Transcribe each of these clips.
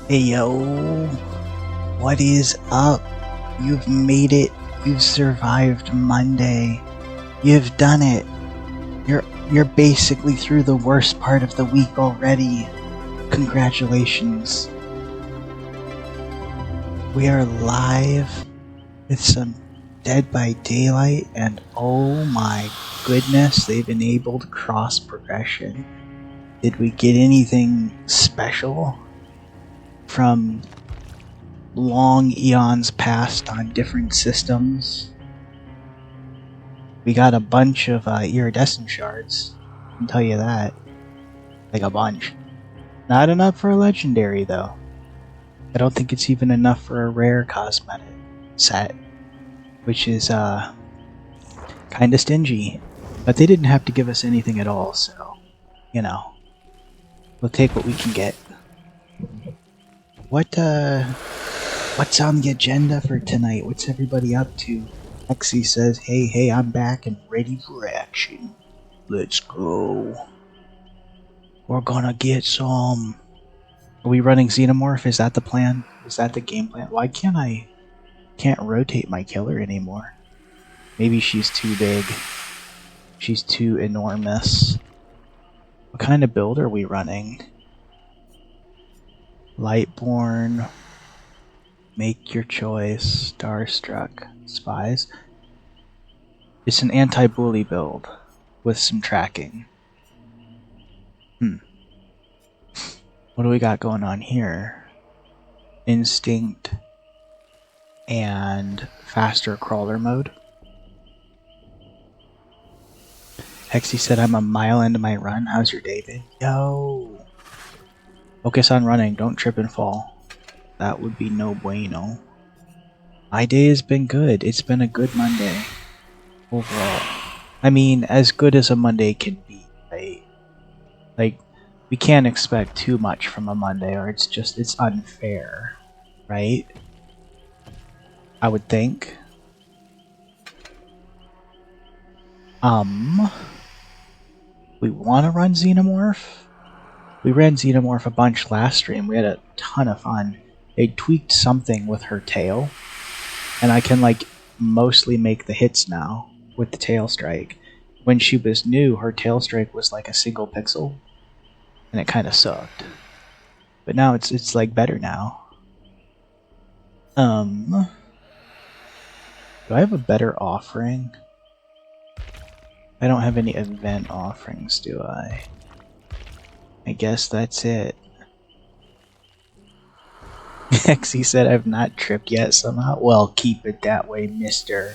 Hey yo, what is up? You've made it. You've survived Monday. You've done it. You're basically through the worst part of the week already. Congratulations. We are live with some Dead by Daylight, and oh my goodness, they've enabled cross progression. Did we get anything special from long eons past on different systems? We got a bunch of iridescent shards, I can tell you that. Like a bunch. Not enough for a legendary though. I don't think it's even enough for a rare cosmetic set, which is kinda stingy. But they didn't have to give us anything at all, so, you know, we'll take what we can get. What's on the agenda for tonight? What's everybody up to? Lexi says, hey, I'm back and ready for action. Let's go. We're gonna get some. Are we running Xenomorph? Is that the plan? Is that the game plan? Why can't rotate my killer anymore? Maybe she's too big. She's too enormous. What kind of build are we running? Lightborn. Make your choice. Starstruck. Spies. It's an anti-bully build with some tracking. What do we got going on here? Instinct and faster crawler mode. Hexy said I'm a mile into my run. How's your day been? Yo! Focus on running, don't trip and fall. That would be no bueno. My day has been good. It's been a good Monday. Overall. I mean, as good as a Monday can be, right? Like, we can't expect too much from a Monday, or it's unfair, right? I would think. We want to run Xenomorph? We ran Xenomorph a bunch last stream. We had a ton of fun. They tweaked something with her tail, and I can, like, mostly make the hits now with the tail strike. When she was new, her tail strike was like a single pixel, and it kind of sucked. But now it's like better now. Do I have a better offering? I don't have any event offerings, do I? I guess that's it. Hexy said I've not tripped yet somehow. Well, keep it that way, mister.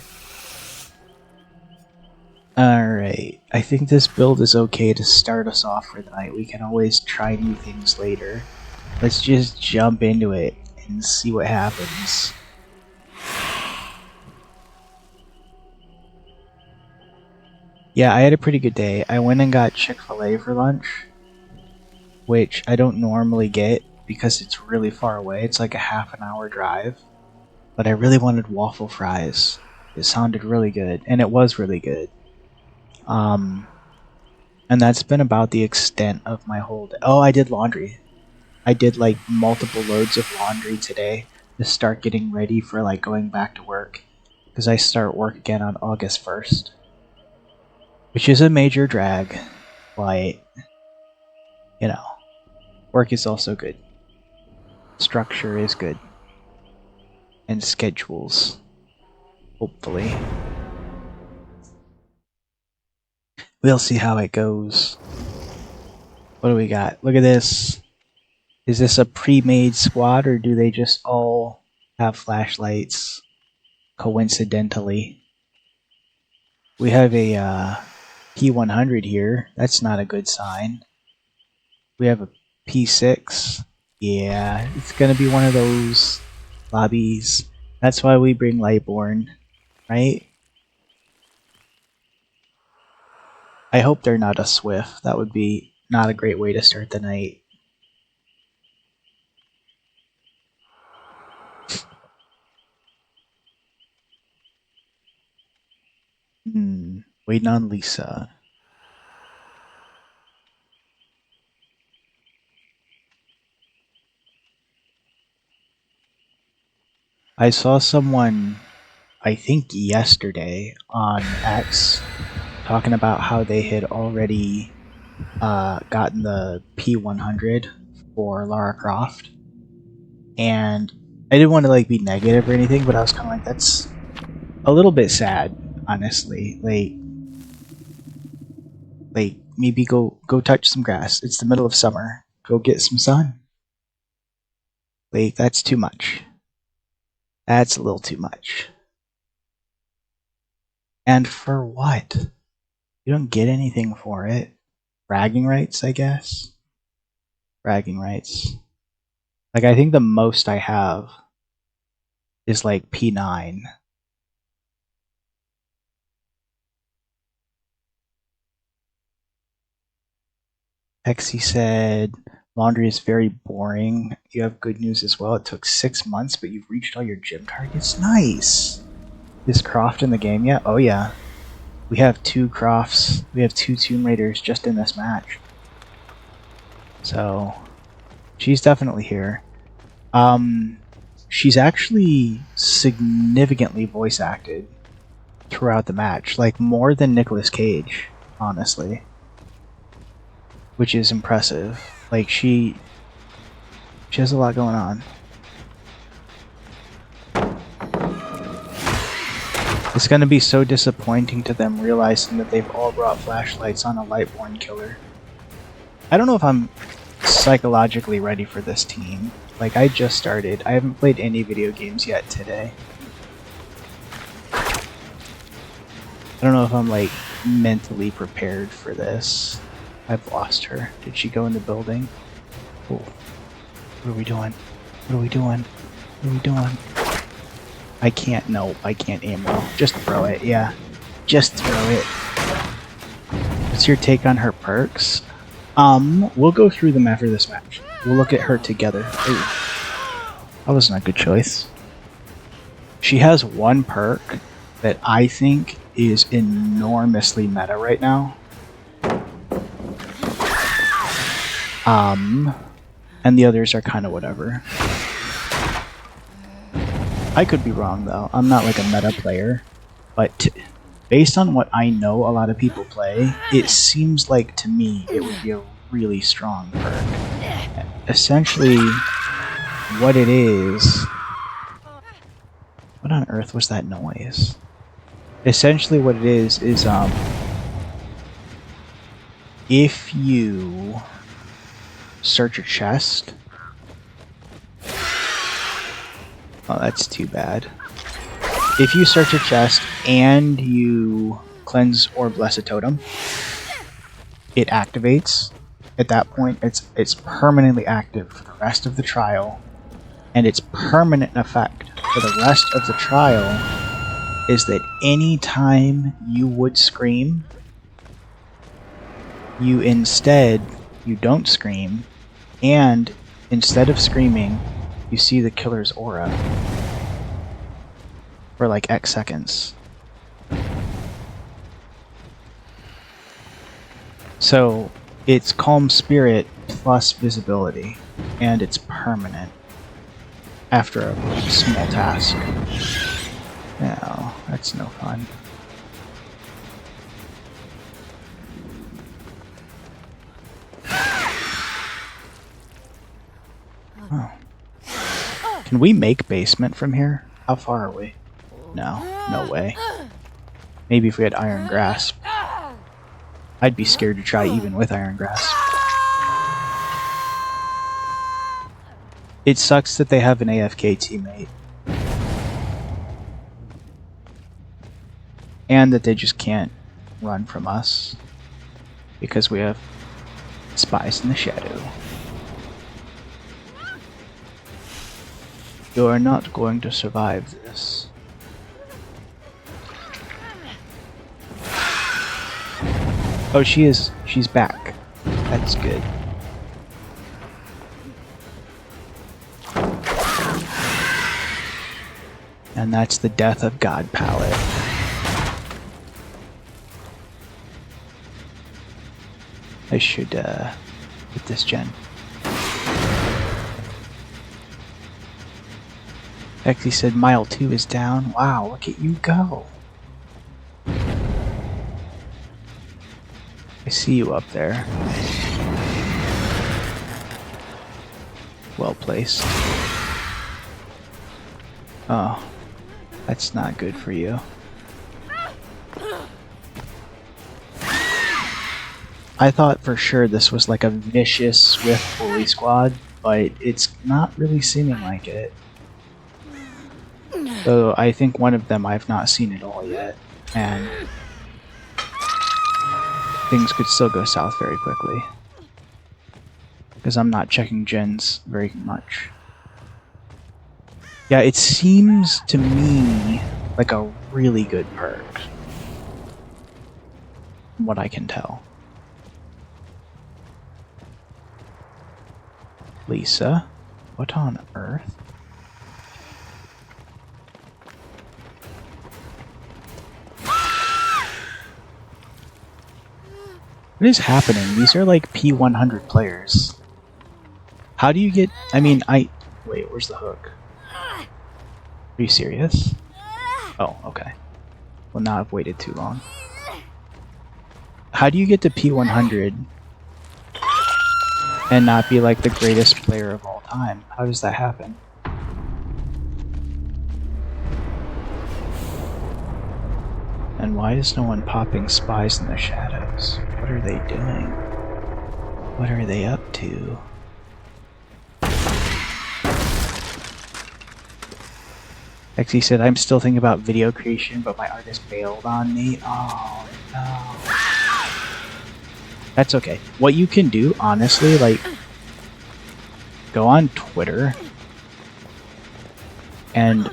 Alright, I think this build is okay to start us off for the night. We can always try new things later. Let's just jump into it and see what happens. Yeah, I had a pretty good day. I went and got Chick-fil-A for lunch, which I don't normally get because it's really far away. It's like a half an hour drive. But I really wanted waffle fries. It sounded really good, and it was really good. And that's been about the extent of my whole day. Oh, I did laundry. I did like multiple loads of laundry today to start getting ready for like going back to work. Because I start work again on August 1st. Which is a major drag, but, you know, work is also good. Structure is good. And schedules. Hopefully. We'll see how it goes. What do we got? Look at this. Is this a pre-made squad, or do they just all have flashlights? Coincidentally. We have a P100 here. That's not a good sign. We have a P6. Yeah, it's gonna be one of those lobbies. That's why we bring Lightborn, right? I hope they're not a Swift. That would be not a great way to start the night. Waiting on Lisa. I saw someone, I think yesterday, on X, talking about how they had already gotten the P100 for Lara Croft. And I didn't want to like be negative or anything, but I was kind of like, that's a little bit sad, honestly. Like maybe go touch some grass. It's the middle of summer. Go get some sun. Like, that's too much. That's a little too much. And for what? You don't get anything for it. Bragging rights, I guess. Bragging rights. Like, I think the most I have is like P9. Hexy said, laundry is very boring. You have good news as well. It took 6 months, but you've reached all your gym targets. Nice! Is Croft in the game yet? Oh yeah. We have 2 Crofts. We have 2 Tomb Raiders just in this match. So, she's definitely here. She's actually significantly voice acted throughout the match. Like, more than Nicolas Cage, honestly. Which is impressive. Like, she has a lot going on. It's gonna be so disappointing to them realizing that they've all brought flashlights on a Lightborn killer. I don't know if I'm psychologically ready for this team. Like, I just started. I haven't played any video games yet today. I don't know if I'm, like, mentally prepared for this. I've lost her. Did she go in the building? Oh. What are we doing? What are we doing? What are we doing? I can't, no, I can't aim well. Just throw it, yeah. Just throw it. What's your take on her perks? We'll go through them after this match. We'll look at her together. Ooh. That wasn't a good choice. She has one perk that I think is enormously meta right now. And the others are kind of whatever. I could be wrong though. I'm not like a meta player, but based on what I know a lot of people play, it seems like to me it would be a really strong perk. Essentially, what it is... What on earth was that noise? Essentially what it is if you search a chest. Oh, that's too bad. If you search a chest and you cleanse or bless a totem, it activates. At that point, it's permanently active for the rest of the trial, and its permanent effect for the rest of the trial is that any time you would scream, you don't scream, and instead of screaming, you see the killer's aura for like X seconds. So it's Calm Spirit plus visibility, and it's permanent after a small task. No, that's no fun. Oh. Can we make basement from here? How far are we? No, no way. Maybe if we had Iron Grasp. I'd be scared to try even with Iron Grasp. It sucks that they have an AFK teammate. And that they just can't run from us. Because we have spies in the shadow. You're not going to survive this. Oh, she is. She's back. That's good. And that's the Death of God palette. I should get this gen. Exy said mile 2 is down. Wow, look at you go. I see you up there. Well placed. Oh, that's not good for you. I thought for sure this was like a vicious Swift bully squad, but it's not really seeming like it. So I think one of them I've not seen at all yet, and things could still go south very quickly. Because I'm not checking gens very much. Yeah, it seems to me like a really good perk. From what I can tell. Lisa, what on earth? What is happening? These are like P100 players. How do you get... Wait, where's the hook? Are you serious? Oh, okay. Well, now I've waited too long. How do you get to P100 and not be like the greatest player of all time? How does that happen? And why is no one popping spies in the shadows? What are they doing? What are they up to? Exy said, I'm still thinking about video creation, but my artist bailed on me. Oh, no. That's okay. What you can do, honestly, like, go on Twitter and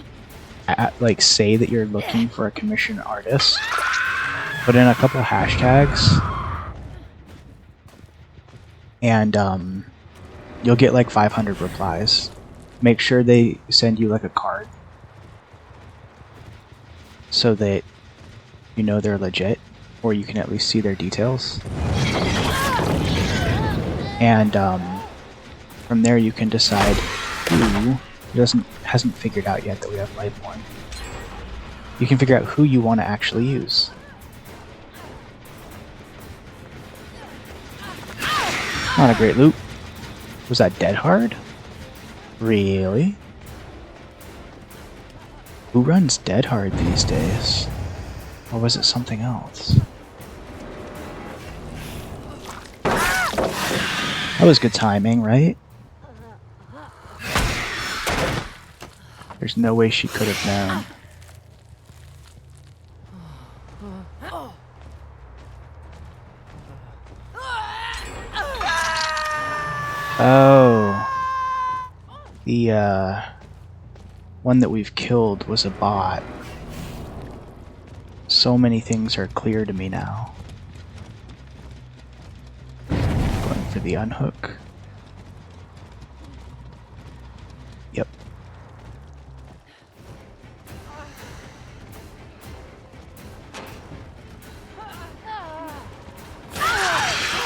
like say that you're looking for a commissioned artist, put in a couple hashtags, and you'll get like 500 replies. Make sure they send you like a card so that you know they're legit, or you can at least see their details. And from there you can decide who hasn't figured out yet that we have Lightborn. You can figure out who you want to actually use. Not a great loot. Was that Dead Hard? Really? Who runs Dead Hard these days? Or was it something else? That was good timing, right? There's no way she could have known. Oh. The, one that we've killed was a bot. So many things are clear to me now. Going for the unhook. Yep.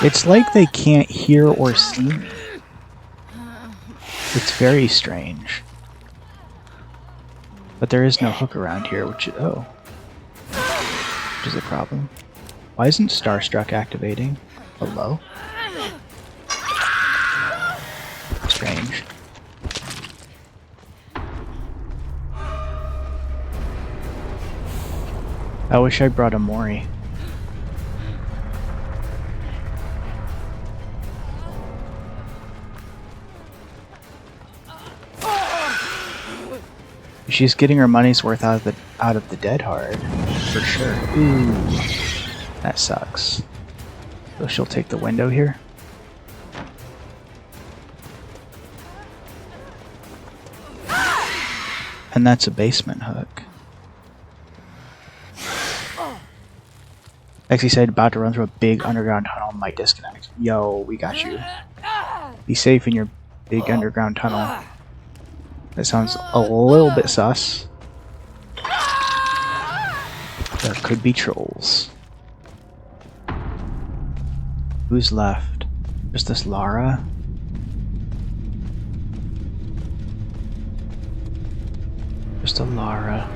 It's like they can't hear or see me. It's very strange. But there is no hook around here, which is, oh. Which is a problem. Why isn't Starstruck activating? Hello? Strange. I wish I brought a Mori. She's getting her money's worth out of the Dead Hard, for sure. Ooh, that sucks. So she'll take the window here. And that's a basement hook. Lexi said about to run through a big underground tunnel, might disconnect. Yo, we got you. Be safe in your big underground tunnel. That sounds a little bit sus. There could be trolls. Who's left? Is this Lara? Just a Lara.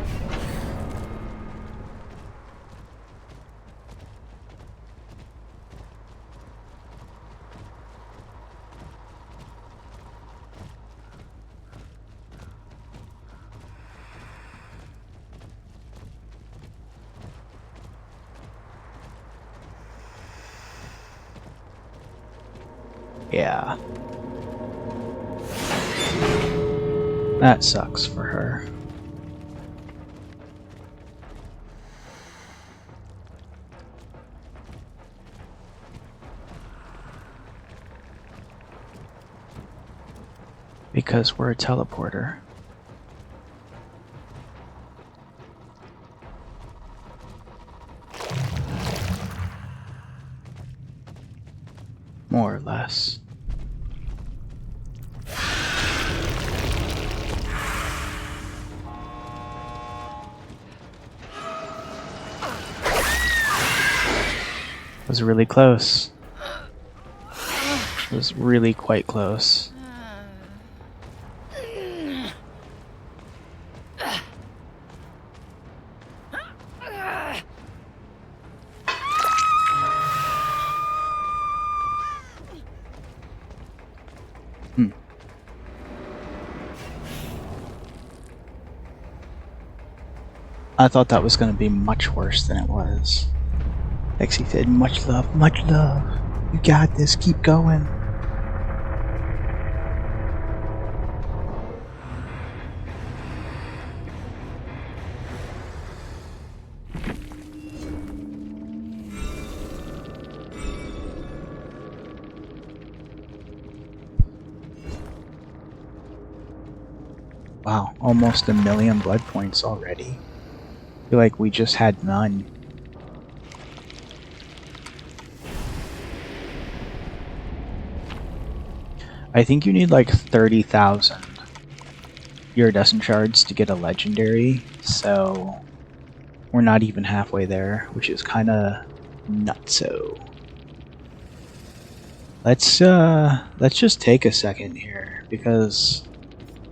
Yeah. That sucks for her. Because we're a teleporter. More or less. It was really close. It was really quite close. I thought that was going to be much worse than it was. Lexi said, much love, much love. You got this, keep going. Wow, almost 1,000,000 blood points already. I feel like we just had none. I think you need like 30,000 iridescent shards to get a legendary, so we're not even halfway there, which is kind of nutso. Let's just take a second here, because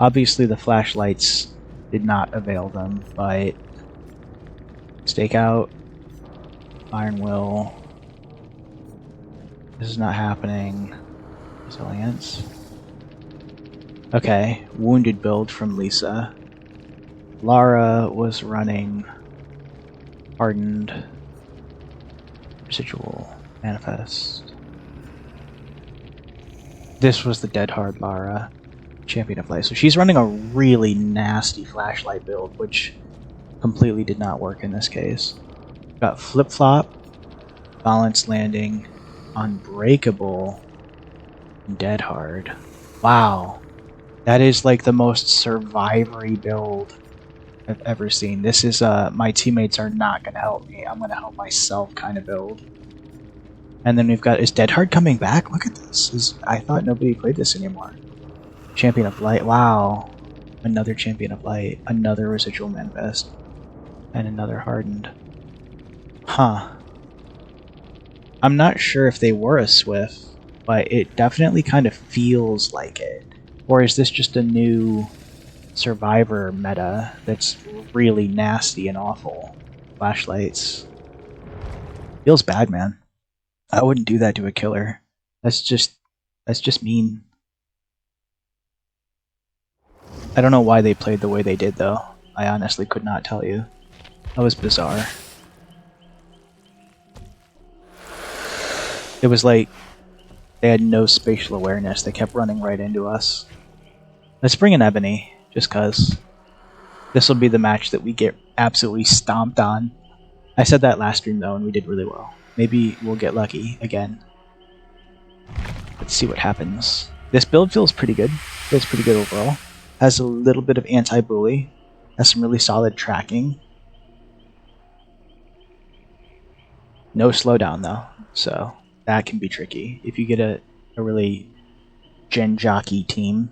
obviously the flashlights did not avail them, but Stakeout, Iron Will, this is not happening. Resilience. Okay, wounded build from Lisa. Lara was running hardened residual manifest. This was the Dead Hard Lara, Champion of Light. So she's running a really nasty flashlight build, which completely did not work in this case. Got Flip Flop, Balanced Landing, Unbreakable, and Dead Hard. Wow. That is like the most survivory build I've ever seen. This is my teammates are not going to help me. I'm going to help myself kind of build. And then we've got, is Dead Hard coming back? Look at this. I thought nobody played this anymore. Champion of Light. Wow. Another Champion of Light. Another Residual Manifest. And another Hardened. Huh. I'm not sure if they were a Swift, but it definitely kind of feels like it. Or is this just a new Survivor meta that's really nasty and awful? Flashlights. Feels bad, man. I wouldn't do that to a killer. That's just mean. I don't know why they played the way they did, though. I honestly could not tell you. That was bizarre. It was like they had no spatial awareness. They kept running right into us. Let's bring in Ebony, just cause. This will be the match that we get absolutely stomped on. I said that last stream, though, and we did really well. Maybe we'll get lucky again. Let's see what happens. This build feels pretty good. Feels pretty good overall. Has a little bit of anti-bully. Has some really solid tracking. No slowdown, though, so that can be tricky. If you get a really gen jockey team,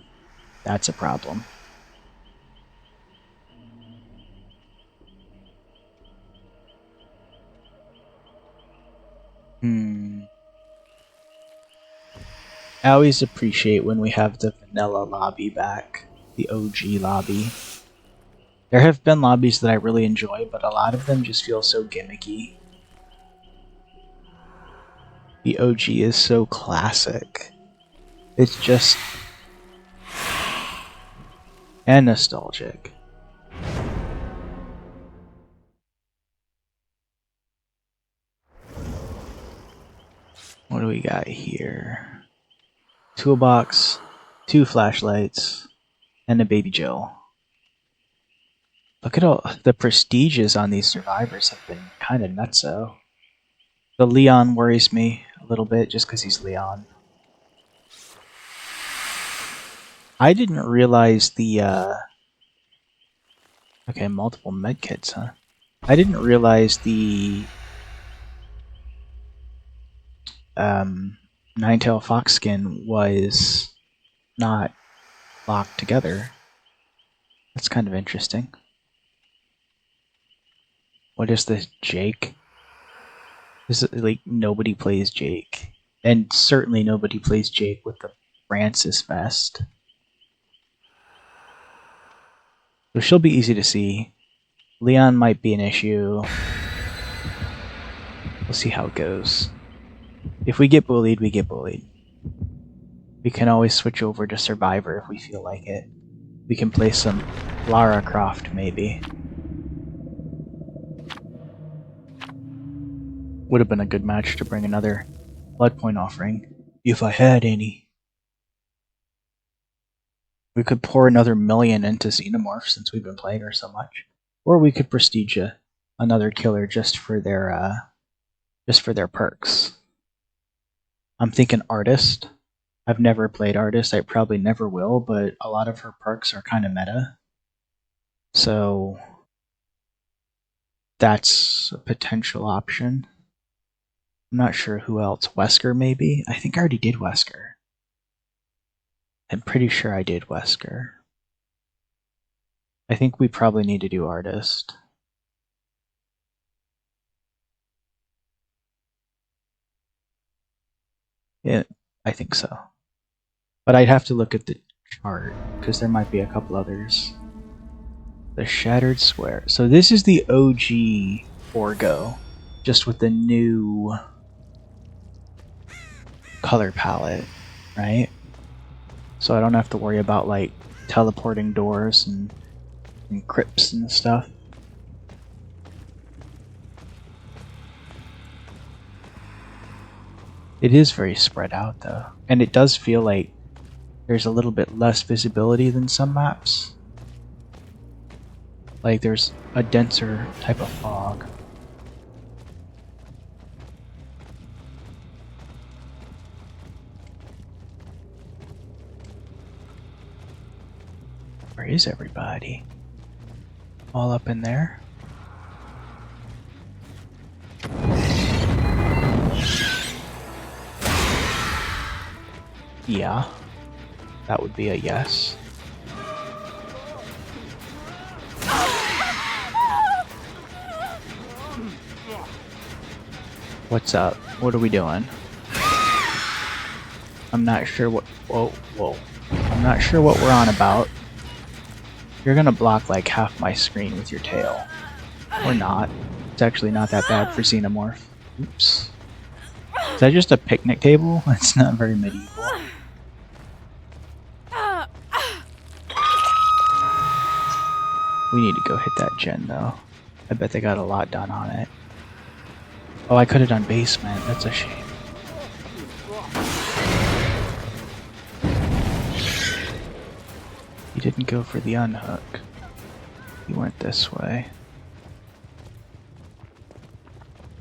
that's a problem. I always appreciate when we have the vanilla lobby back. The OG lobby. There have been lobbies that I really enjoy, but a lot of them just feel so gimmicky. The OG is so classic. It's just... and nostalgic. What do we got here? Toolbox, 2 flashlights, and a Baby Jill. Look at all the prestiges on these survivors have been kind of nutso. The Leon worries me a little bit just because he's Leon. I didn't realize the okay, multiple medkits, huh? I didn't realize the Ninetail Fox skin was not locked together. That's kind of interesting. What is this, Jake? Is it like nobody plays Jake? And certainly nobody plays Jake with the Francis vest. So she'll be easy to see. Leon might be an issue. We'll see how it goes. If we get bullied, we get bullied. We can always switch over to Survivor if we feel like it. We can play some Lara Croft, maybe. Would have been a good match to bring another Blood Point offering, if I had any. We could pour another million into Xenomorph since we've been playing her so much. Or we could prestige another killer just for their perks. I'm thinking Artist. I've never played Artist. I probably never will, but a lot of her perks are kind of meta. So that's a potential option. I'm not sure who else. Wesker, maybe? I think I already did Wesker. I'm pretty sure I did Wesker. I think we probably need to do Artist. Yeah, I think so. But I'd have to look at the chart, because there might be a couple others. The Shattered Square. So this is the OG Orgo, just with the new color palette, right? So I don't have to worry about like teleporting doors and crypts and stuff. It is very spread out though, and it does feel like there's a little bit less visibility than some maps. Like there's a denser type of fog. Where is everybody? All up in there? Yeah, that would be a yes. What's up? What are we doing? I'm not sure what... Whoa. I'm not sure what we're on about. You're gonna block like half my screen with your tail. Or not. It's actually not that bad for Xenomorph. Oops. Is that just a picnic table? It's not very medieval. We need to go hit that gen though. I bet they got a lot done on it. Oh, I could have done basement. That's a shame. He didn't go for the unhook. He went this way.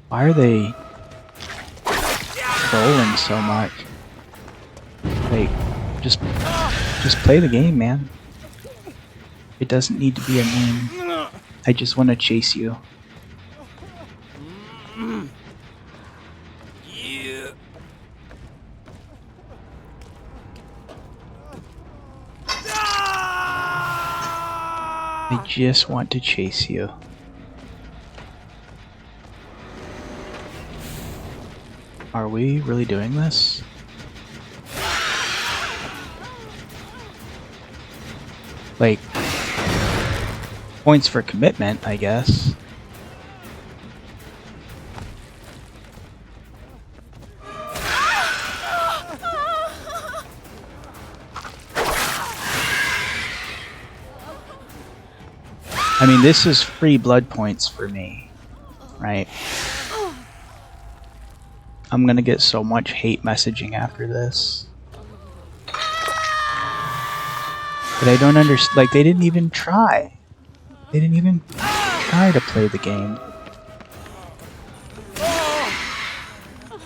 Why are they trolling so much? Like, just play the game, man. It doesn't need to be a meme. I just want to chase you. I just want to chase you. Are we really doing this? Like, points for commitment, I guess. I mean, this is free blood points for me, right? I'm gonna get so much hate messaging after this. But I don't understand, like, they didn't even try. They didn't even try to play the game.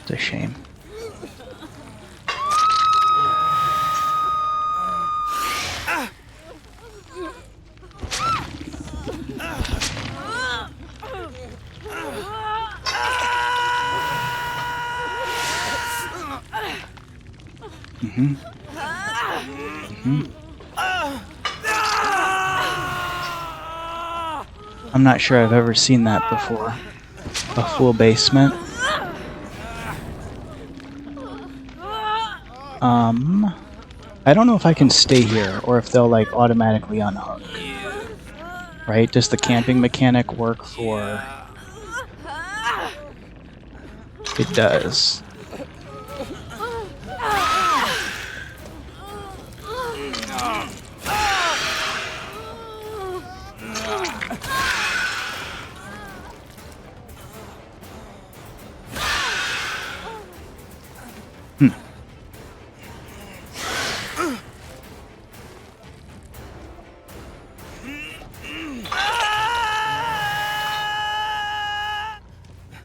It's a shame. I'm not sure I've ever seen that before. A full basement. I don't know if I can stay here or if they'll like automatically unhook. Right? Does the camping mechanic work for... It does.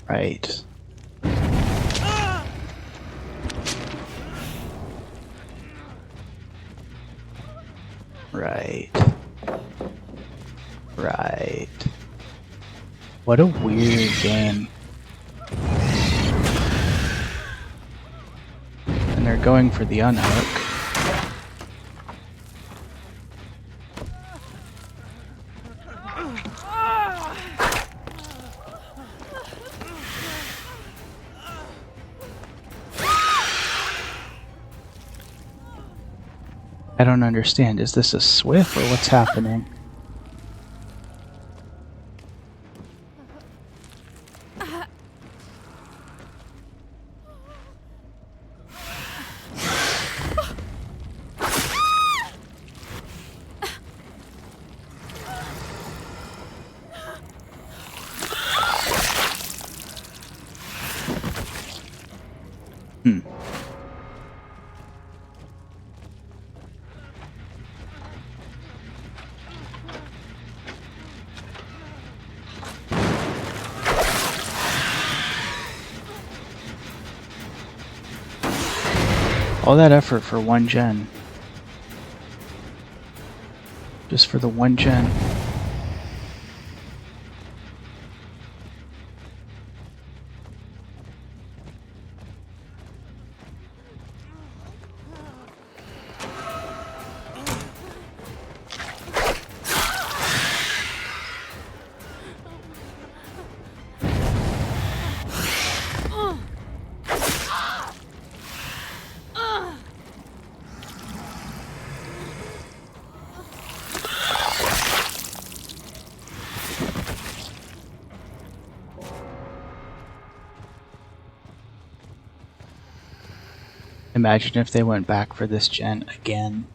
Right. Right. Right. What a weird game. And they're going for the unhook. I don't understand. Is this a Swift or what's happening? All that effort for one gen. Just for the one gen. Imagine if they went back for this gen again.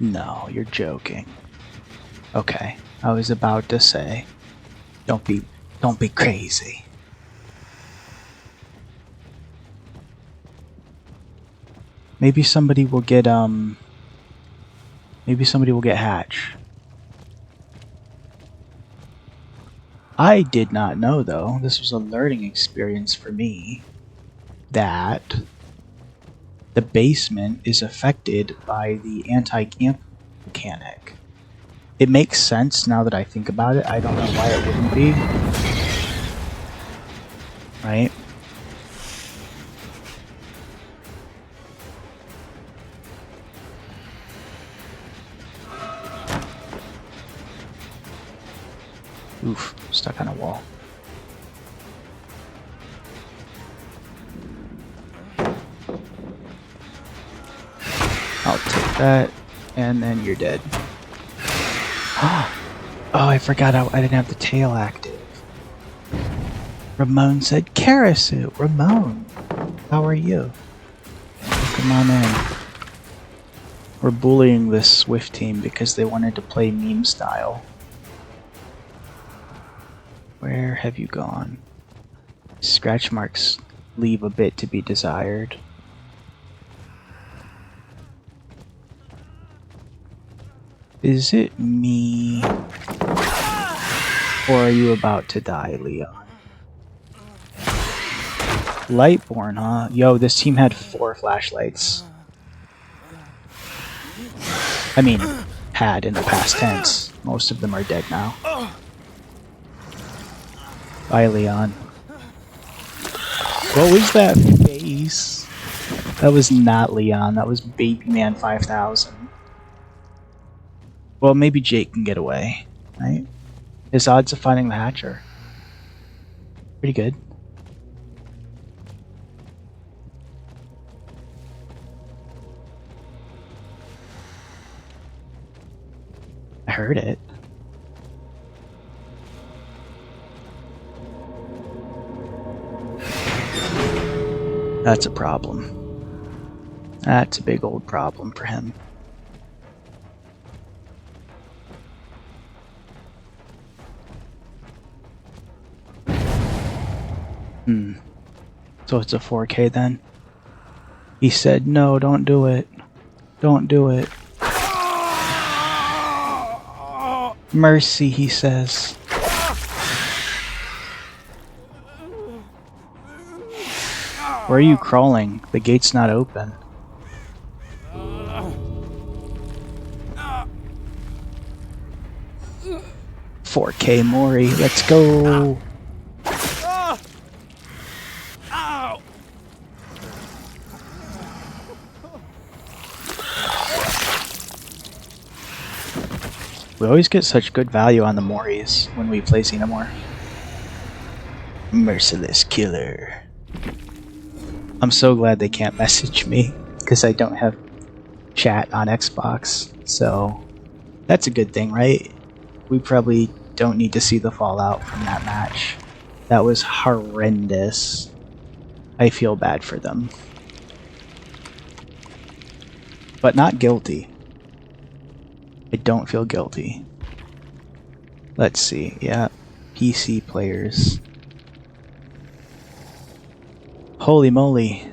No, you're joking. Okay, I was about to say, don't be crazy. Maybe somebody will get Hatch. I did not know, though, this was a learning experience for me, that the basement is affected by the anti-camp mechanic. It makes sense now that I think about it. I don't know why it wouldn't be. Right? Oof, stuck on a wall. I'll take that, and then you're dead. Oh, I forgot I didn't have the tail active. Ramon said, Karasu, Ramon, how are you? Come on in. We're bullying this Swift team because they wanted to play meme style. Where have you gone? Scratch marks leave a bit to be desired. Is it me? Or are you about to die, Leon? Lightborn, huh? Yo, this team had 4 flashlights. I mean, had in the past tense. Most of them are dead now. Bye, Leon. What was that face? That was not Leon, that was Babyman 5000. Well, maybe Jake can get away, right? His odds of finding the hatch are pretty good. I heard it. That's a problem. That's a big old problem for him. So it's a 4K then? He said, no, don't do it. Don't do it. Mercy, he says. Where are you crawling? The gate's not open. "4K Mori, let's go!" We always get such good value on the Moris when we play Xenomorph. Merciless killer. I'm so glad they can't message me, because I don't have chat on Xbox, so that's a good thing, right? We probably don't need to see the fallout from that match. That was horrendous. I feel bad for them. But not guilty. I don't feel guilty. Let's see, yeah, PC players. Holy moly.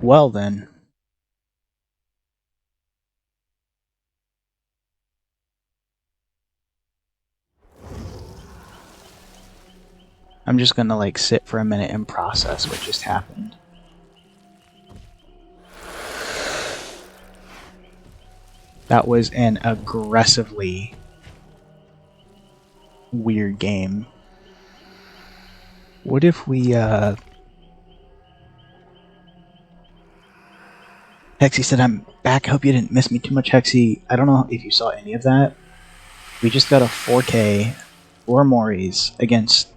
Well then. I'm just gonna like sit for a minute and process what just happened. That was an aggressively weird game. What if we, Hexy said, I'm back. Hope you didn't miss me too much, Hexy. I don't know if you saw any of that. We just got a 4K for Mori's against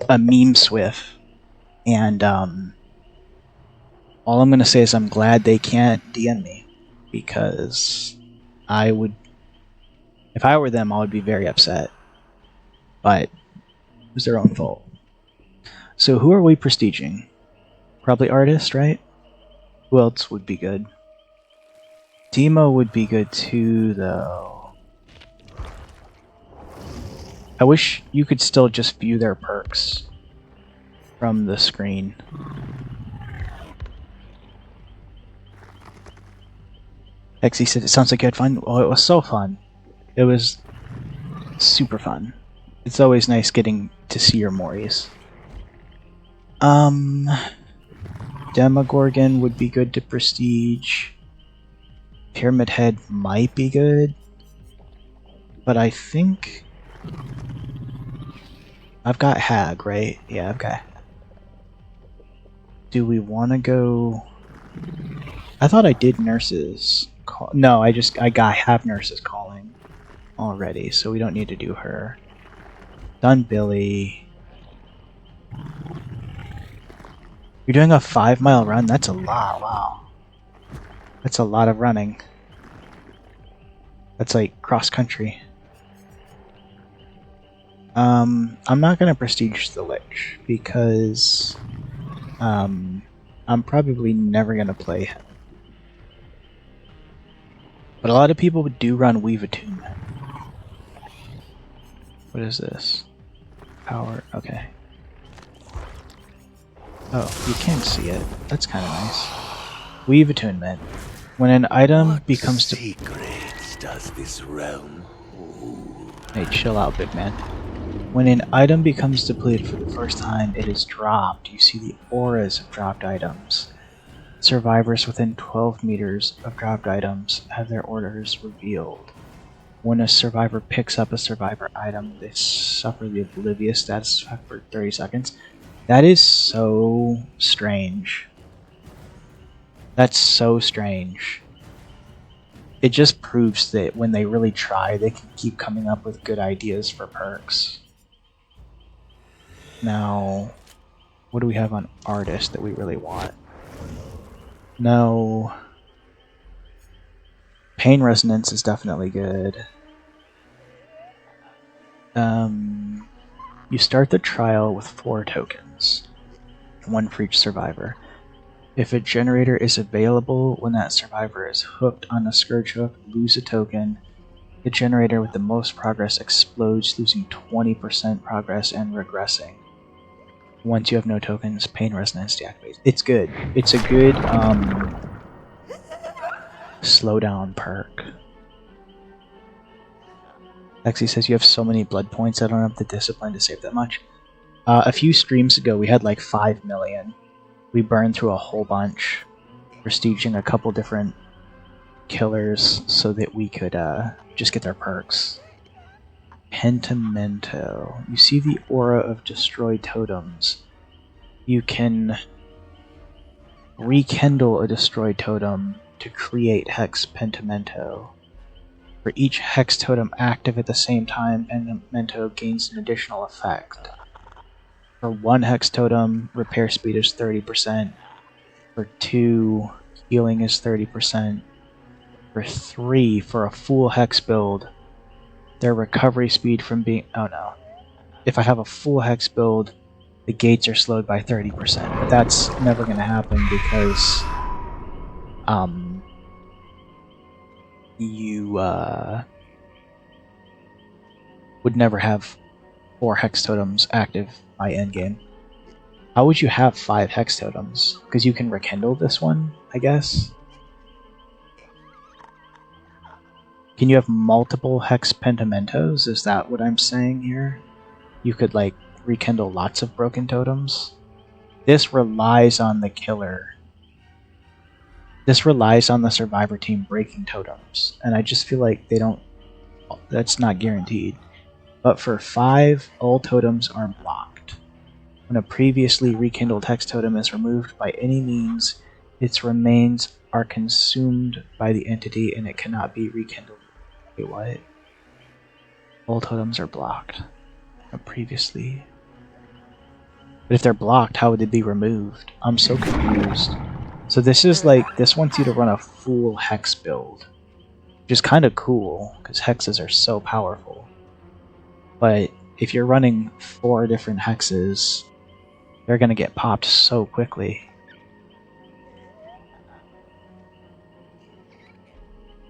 a meme Swift. And, all I'm going to say is I'm glad they can't DM me. Because I would... If I were them, I would be very upset. But it was their own fault. So who are we prestiging? Probably Artist, right? Who else would be good? Demo would be good too, though. I wish you could still just view their perks from the screen. Hexy said, it sounds like you had fun. Well, it was so fun. It was super fun. It's always nice getting to see your Moris. Demogorgon would be good to prestige. Pyramid Head might be good. But I think... I've got Hag, right? Yeah, I've got... Do we want to go... I thought I did Nurses. No, I have Nurses calling already, so we don't need to do her. Done Billy. You're doing a 5-mile run? That's a lot, wow. That's a lot of running. That's like cross country. I'm not gonna prestige the Lich because I'm probably never gonna play him. But a lot of people do run Weave Attunement. What is this? Power, okay. Oh, you can see it. That's kind of nice. Weave Attunement. When an item becomes secrets does this realm hold? Hey, chill out, big man. When an item becomes depleted for the first time, it is dropped. You see the auras of dropped items. Survivors within 12 meters of dropped items have their orders revealed. When a survivor picks up a survivor item, they suffer the oblivious status effect for 30 seconds. That is so strange. That's so strange. It just proves that when they really try, they can keep coming up with good ideas for perks. Now, what do we have on Artist that we really want? No. Pain Resonance is definitely good. You start the trial with 4 tokens, 1 for each survivor. If a generator is available when that survivor is hooked on a Scourge Hook, lose a token. The generator with the most progress explodes, losing 20% progress and regressing. Once you have no tokens, Pain Resonance deactivates. It's good. It's a good slowdown perk. Lexi says you have so many blood points, I don't have the discipline to save that much. A few streams ago, we had like 5 million. We burned through a whole bunch, prestiging a couple different killers so that we could just get their perks. Pentimento. You see the aura of destroyed totems. You can rekindle a destroyed totem to create Hex Pentimento. For each Hex totem active at the same time, Pentimento gains an additional effect. For 1 Hex totem, repair speed is 30%. For 2, healing is 30%. For 3, for a full Hex build, their recovery speed from being... Oh no. If I have a full Hex build, the gates are slowed by 30%. But that's never going to happen because... you would never have 4 Hex totems active by endgame. How would you have 5 Hex totems? Because you can rekindle this one, I guess? Can you have multiple Hex Pentimentos? Is that what I'm saying here? You could, like, rekindle lots of broken totems. This relies on the killer. This relies on the survivor team breaking totems, and I just feel like they don't. That's not guaranteed. But for 5, all totems are blocked. When a previously rekindled hex totem is removed by any means, its remains are consumed by the entity and it cannot be rekindled. Wait, what? All totems are blocked. Previously. But if they're blocked, how would they be removed? I'm so confused. So this is like, this wants you to run a full hex build. Which is kind of cool, because hexes are so powerful. But if you're running 4 different hexes, they're going to get popped so quickly.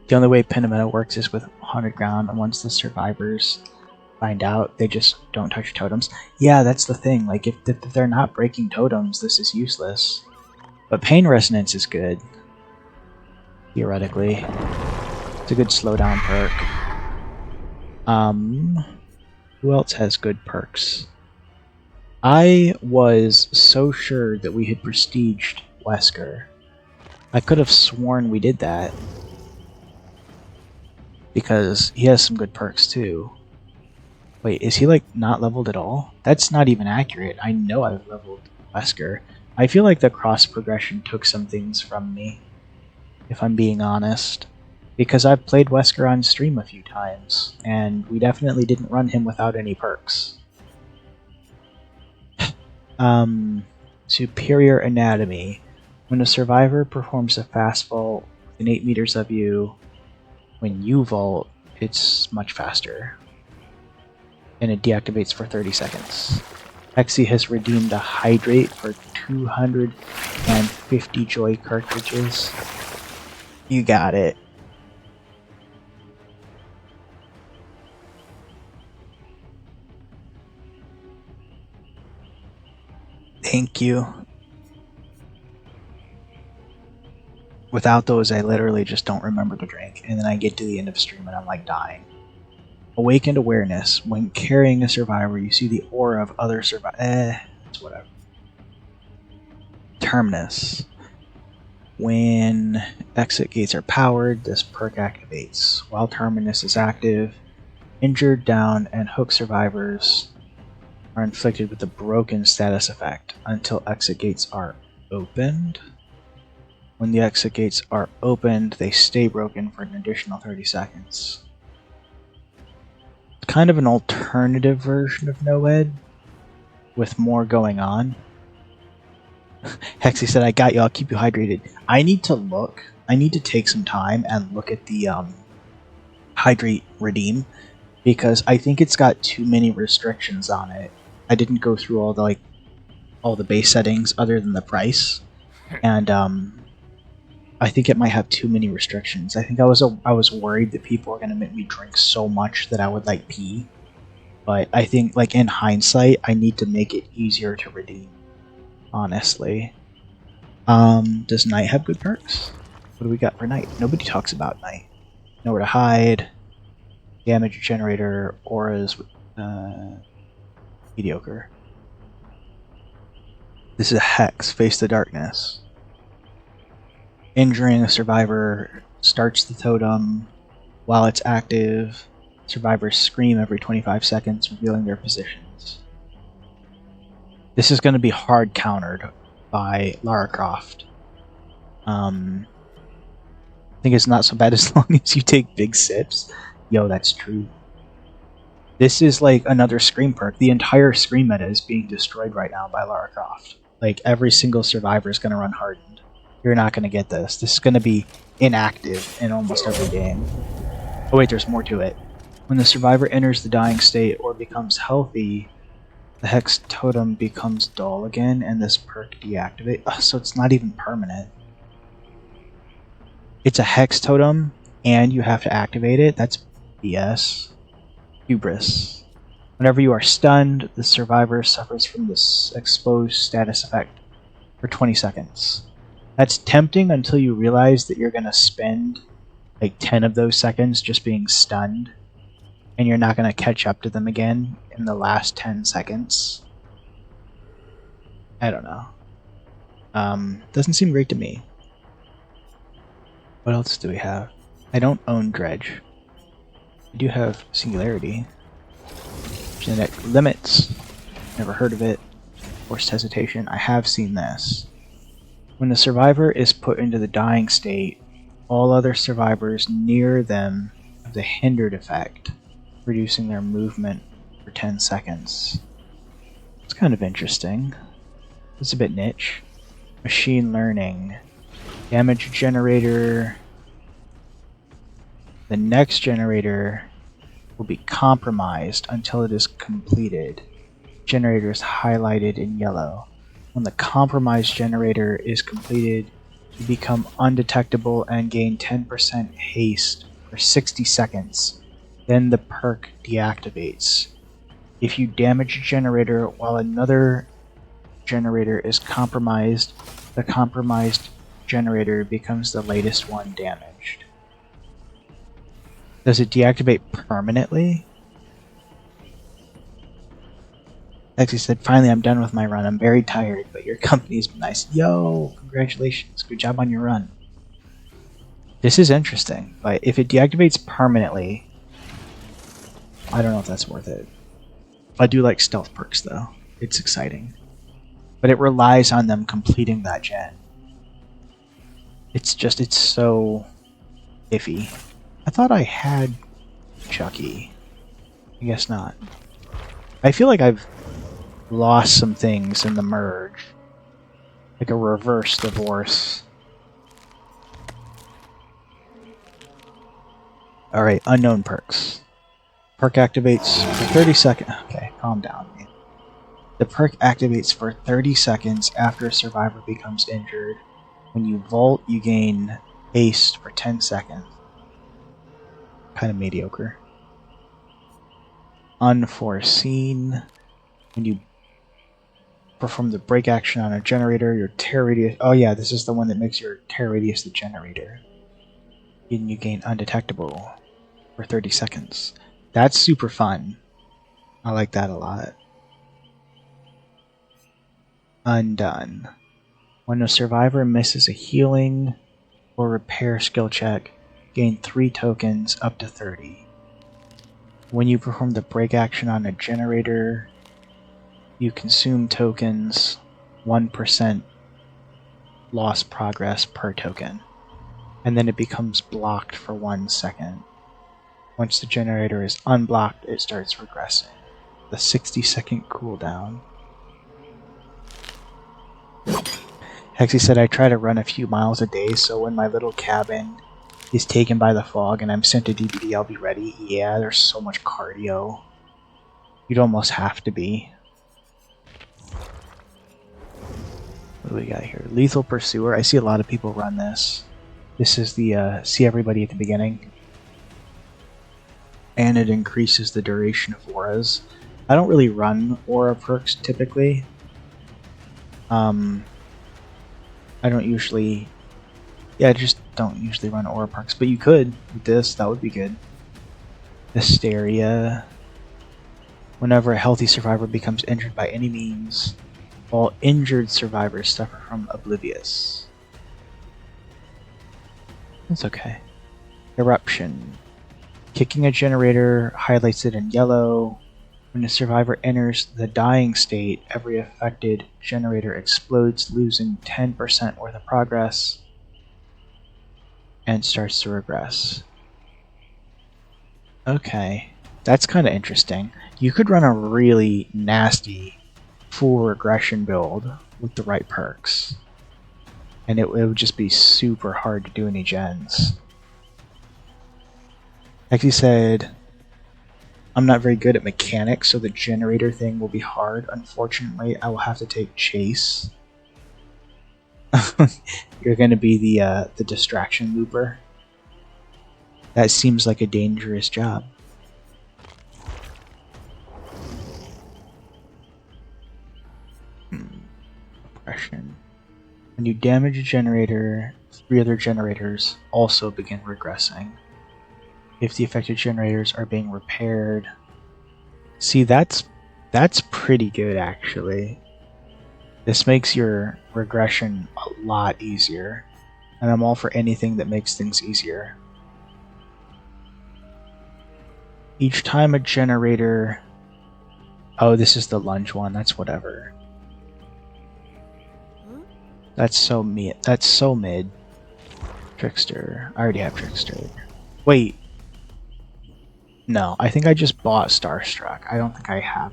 The only way Pentimento works is with 100 ground, and once the survivors find out, they just don't touch totems. Yeah, that's the thing. Like, if they're not breaking totems, this is useless. But Pain Resonance is good. Theoretically. It's a good slowdown perk. Who else has good perks? I was so sure that we had prestiged Wesker. I could have sworn we did that. Because he has some good perks too. Wait, is he like not leveled at all? That's not even accurate. I know I've leveled Wesker. I feel like the cross progression took some things from me, if I'm being honest. Because I've played Wesker on stream a few times, and we definitely didn't run him without any perks. Superior Anatomy. When a survivor performs a fast vault within 8 meters of you, when you vault, it's much faster. And it deactivates for 30 seconds. Hexy has redeemed a Hydrate for 250 Joy cartridges. You got it. Thank you. Without those, I literally just don't remember to drink, and then I get to the end of stream and I'm like dying. Awakened Awareness. When carrying a survivor, you see the aura of other survivors. It's whatever. Terminus. When exit gates are powered, this perk activates. While Terminus is active, injured, down, and hook survivors are inflicted with a broken status effect until exit gates are opened. When the exit gates are opened, they stay broken for an additional 30 seconds. It's kind of an alternative version of NOED, with more going on. Hexy said, I got you, I'll keep you hydrated. I need to take some time and look at the Hydrate Redeem, because I think it's got too many restrictions on it. I didn't go through all the base settings other than the price, and I think it might have too many restrictions. I think I was worried that people were gonna make me drink so much that I would like pee, but I think like in hindsight, I need to make it easier to redeem. Honestly, does Night have good perks? What do we got for Night? Nobody talks about Night. Nowhere to hide, damage generator, auras. Mediocre. This is a Hex, Face the Darkness. Injuring a survivor starts the totem. While it's active, survivors scream every 25 seconds, revealing their positions. This is going to be hard countered by Lara Croft. I think it's not so bad as long as you take big sips. Yo, that's true. This is like another Scream perk. The entire Scream meta is being destroyed right now by Lara Croft. Like, every single survivor is going to run hardened. You're not going to get this. This is going to be inactive in almost every game. Oh wait, there's more to it. When the survivor enters the dying state or becomes healthy, the Hex totem becomes dull again, and this perk deactivates. Oh, so it's not even permanent. It's a Hex totem, and you have to activate it? That's BS. Hubris. Whenever you are stunned, the survivor suffers from this exposed status effect for 20 seconds. That's tempting until you realize that you're going to spend like 10 of those seconds just being stunned, and you're not going to catch up to them again in the last 10 seconds. I don't know. Doesn't seem great to me. What else do we have? I don't own Dredge. I do have Singularity. Genetic Limits. Never heard of it. Forced Hesitation. I have seen this. When the survivor is put into the dying state, all other survivors near them have the hindered effect, reducing their movement for 10 seconds. It's kind of interesting. It's a bit niche. Machine learning. Damage generator. The next generator will be compromised until it is completed. Generator is highlighted in yellow. When the compromised generator is completed, you become undetectable and gain 10% haste for 60 seconds. Then the perk deactivates. If you damage a generator while another generator is compromised, the compromised generator becomes the latest one damaged. Does it deactivate permanently? Lexi said, finally I'm done with my run. I'm very tired, but your company's been nice. Yo, congratulations. Good job on your run. This is interesting, but if it deactivates permanently, I don't know if that's worth it. I do like stealth perks though. It's exciting. But it relies on them completing that gen. It's so iffy. I thought I had Chucky. I guess not. I feel like I've lost some things in the merge. Like a reverse divorce. Alright, unknown perks. Perk activates for 30 seconds. Okay, calm down, man. The perk activates for 30 seconds after a survivor becomes injured. When you vault, you gain haste for 10 seconds. Kind of mediocre. Unforeseen. When you perform the break action on a generator, your tear radius... Oh yeah, this is the one that makes your tear radius the generator. And you gain undetectable for 30 seconds. That's super fun. I like that a lot. Undone. When a survivor misses a healing or repair skill check, gain 3 tokens up to 30. When you perform the break action on a generator, you consume tokens, 1% lost progress per token, and then it becomes blocked for 1 second. Once the generator is unblocked, it starts regressing. The 60-second cooldown. Hexy said, I try to run a few miles a day, so when my little cabin is taken by the fog and I'm sent to DBD, I'll be ready. Yeah, there's so much cardio. You'd almost have to be. What do we got here? Lethal Pursuer. I see a lot of people run this. This is the see everybody at the beginning. And it increases the duration of auras. I don't really run aura perks typically. I don't usually... Yeah, I just don't usually run aura perks. But you could with this, that would be good. Hysteria. Whenever a healthy survivor becomes injured by any means, all injured survivors suffer from Oblivious. That's okay. Eruption. Kicking a generator highlights it in yellow. When a survivor enters the dying state, every affected generator explodes, losing 10% worth of progress, and starts to regress. Okay, that's kind of interesting. You could run a really nasty full regression build with the right perks, and it would just be super hard to do any gens. Like he said, I'm not very good at mechanics, so the generator thing will be hard. Unfortunately, I will have to take Chase. You're going to be the distraction looper. That seems like a dangerous job. Oppression. When you damage a generator, 3 other generators also begin regressing. If the affected generators are being repaired. See, that's pretty good actually. This makes your regression a lot easier, and I'm all for anything that makes things easier. Each time a generator... Oh, this is the lunge one, that's whatever. That's so mid. Trickster. I already have Trickster. Wait. No, I think I just bought Starstruck. I don't think I have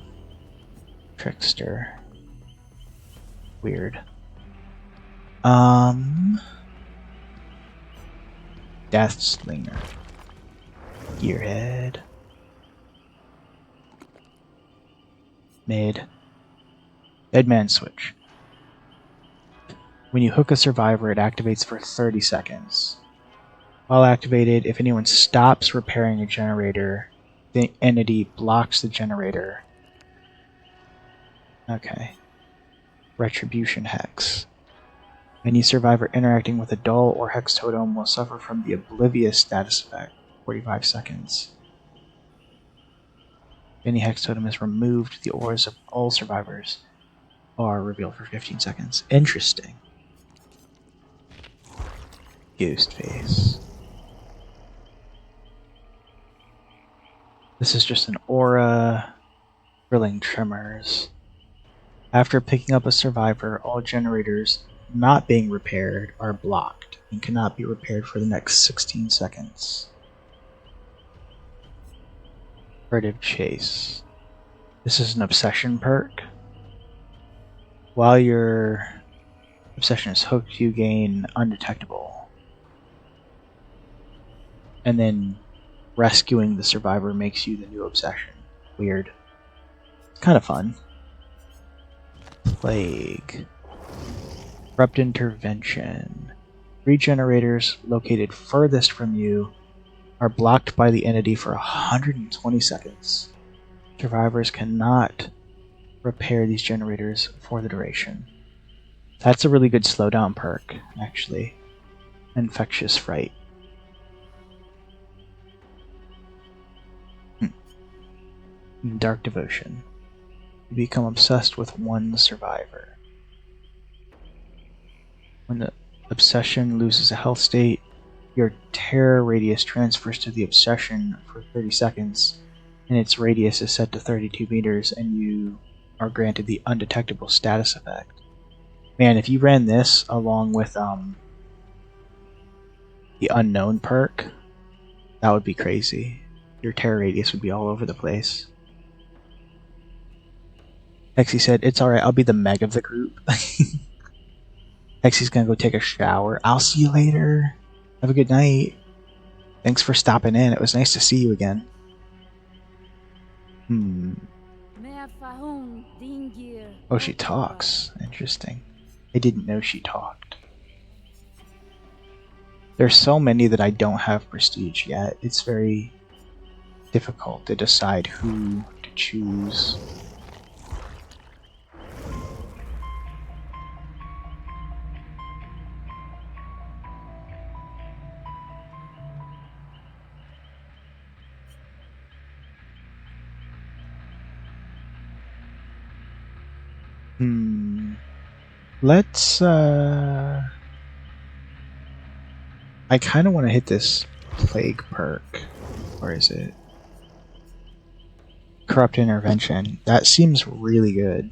Trickster. Weird. Deathslinger. Gearhead. Mid. Deadman switch. When you hook a survivor, it activates for 30 seconds. While activated, if anyone stops repairing a generator, the entity blocks the generator. Okay. Retribution Hex. Any survivor interacting with a dull or hex totem will suffer from the Oblivious status effect, 45 seconds. If any hex totem is removed, the auras of all survivors are revealed for 15 seconds. Interesting. Ghostface. This is just an aura. Drilling Tremors. After picking up a survivor, all generators not being repaired are blocked and cannot be repaired for the next 16 seconds. Furtive Chase. This is an obsession perk. While your obsession is hooked, you gain undetectable. And then rescuing the survivor makes you the new obsession. Weird. It's kind of fun. Plague. Abrupt Intervention. 3 generators located furthest from you are blocked by the entity for 120 seconds. Survivors cannot repair these generators for the duration. That's a really good slowdown perk, actually. Infectious Fright. Dark Devotion. You become obsessed with one survivor. When the obsession loses a health state, your terror radius transfers to the obsession for 30 seconds, and its radius is set to 32 meters, and you are granted the undetectable status effect. Man, if you ran this along with the unknown perk, that would be crazy. Your terror radius would be all over the place. Hexy said, "It's alright, I'll be the Meg of the group." Hexy's gonna go take a shower. I'll see you later. Have a good night. Thanks for stopping in. It was nice to see you again. Oh, she talks. Interesting. I didn't know she talked. There's so many that I don't have prestige yet. It's very difficult to decide who to choose. Let's, I kind of want to hit this Plague perk. Or is it? Corrupt Intervention. That seems really good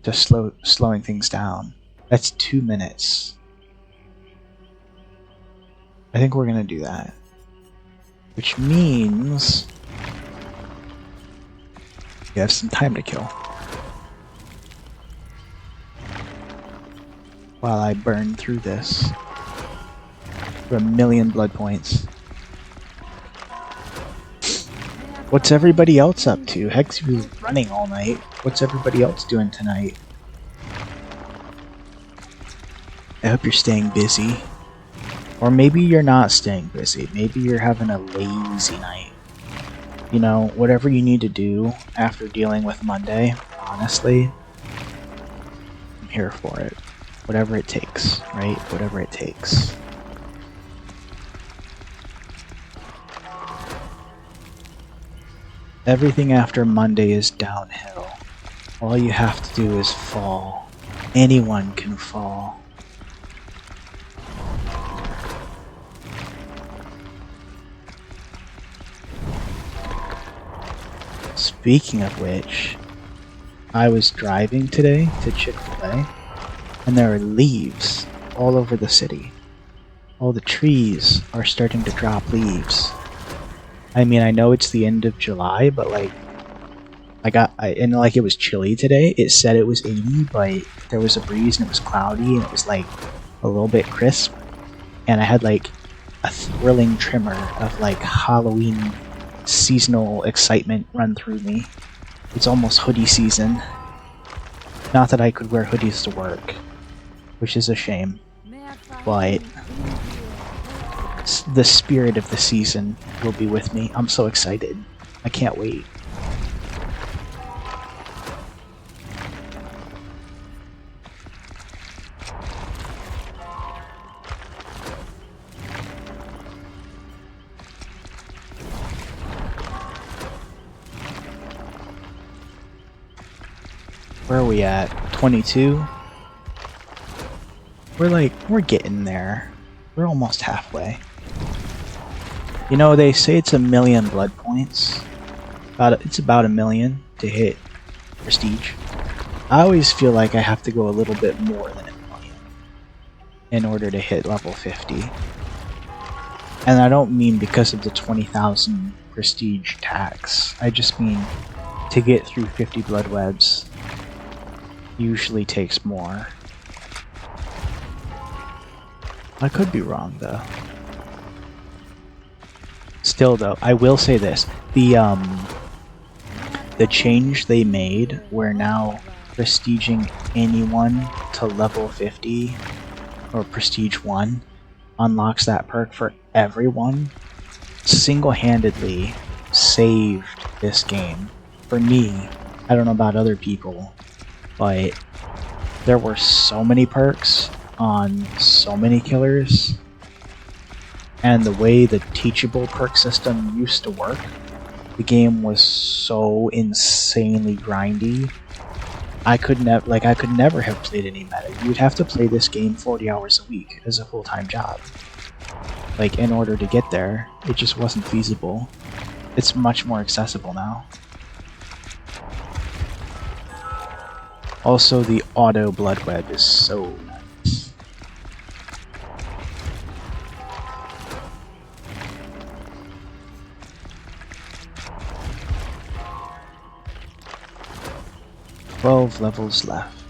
to slowing things down. That's 2 minutes. I think we're going to do that. Which means you have some time to kill. While I burn through this for 1,000,000 blood points. What's everybody else up to? Hexy was running all night. What's everybody else doing tonight? I hope you're staying busy. Or maybe you're not staying busy. Maybe you're having a lazy night. You know, whatever you need to do after dealing with Monday, honestly, I'm here for it. Whatever it takes, right? Whatever it takes. Everything after Monday is downhill. All you have to do is fall Anyone can fall. Speaking of which, I was driving today to Chick-fil-A, and there are leaves all over the city. All the trees are starting to drop leaves. I mean, I know it's the end of July, but like, and like it was chilly today. It said it was 80, but there was a breeze and it was cloudy and it was like a little bit crisp. And I had like a thrilling tremor of like Halloween seasonal excitement run through me. It's almost hoodie season. Not that I could wear hoodies to work, which is a shame, but the spirit of the season will be with me. I'm so excited. I can't wait. Where are we at? 22? We're getting there. We're almost halfway. You know, they say it's 1,000,000 blood points. It's about 1,000,000 to hit prestige. I always feel like I have to go a little bit more than 1,000,000 in order to hit level 50. And I don't mean because of the 20,000 prestige tax. I just mean to get through 50 blood webs usually takes more. I could be wrong though. Still though, I will say this. The change they made where now prestiging anyone to level 50 or prestige 1 unlocks that perk for everyone single-handedly saved this game. For me, I don't know about other people, but there were so many perks on so many killers, and the way the teachable perk system used to work, the game was so insanely grindy. I could never have played any meta. You'd have to play this game 40 hours a week as a full-time job. Like, in order to get there, it just wasn't feasible. It's much more accessible now. Also, the auto blood web is so nice. "12 levels left.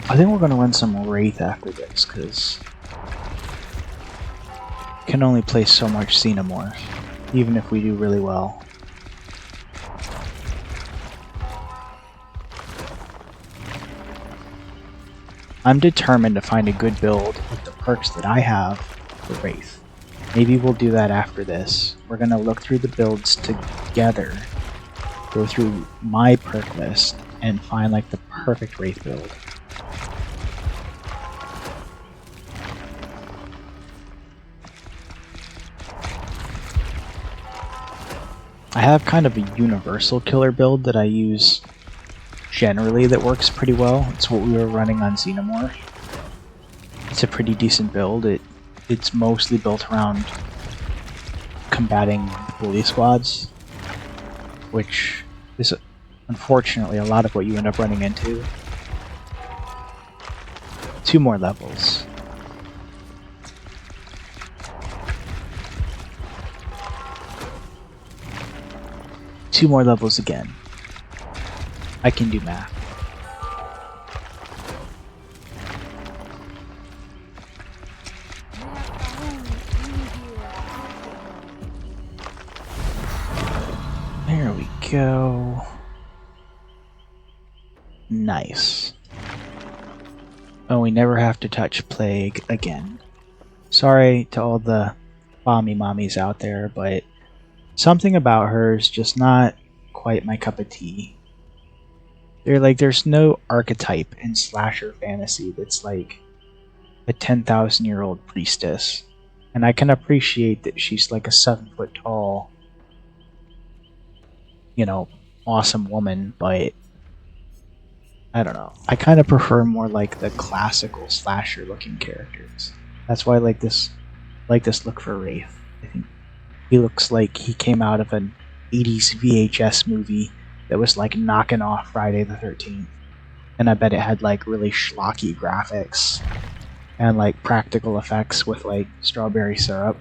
I think we're gonna run some Wraith after this, because you can only play so much Xenomorph, even if we do really well. I'm determined to find a good build with the perks that I have for Wraith. Maybe we'll do that after this. We're gonna look through the builds together, go through my perk list, and find like the perfect Wraith build. I have kind of a universal killer build that I use generally that works pretty well. It's what we were running on Xenomorph. It's a pretty decent build. It's mostly built around combating bully squads, which is unfortunately a lot of what you end up running into. 2 more levels. Two more levels again. I can do math. There we go. Nice. Oh, we never have to touch Plague again. Sorry to all the bommy mommies out there, but something about her is just not quite my cup of tea. There's no archetype in slasher fantasy that's like a 10,000-year-old priestess. And I can appreciate that she's like a 7 foot tall, awesome woman, but I don't know. I kind of prefer more like the classical slasher looking characters. That's why I like this look for Wraith. I think he looks like he came out of an 80s VHS movie that was like knocking off Friday the 13th. And I bet it had like really schlocky graphics and like practical effects with like strawberry syrup.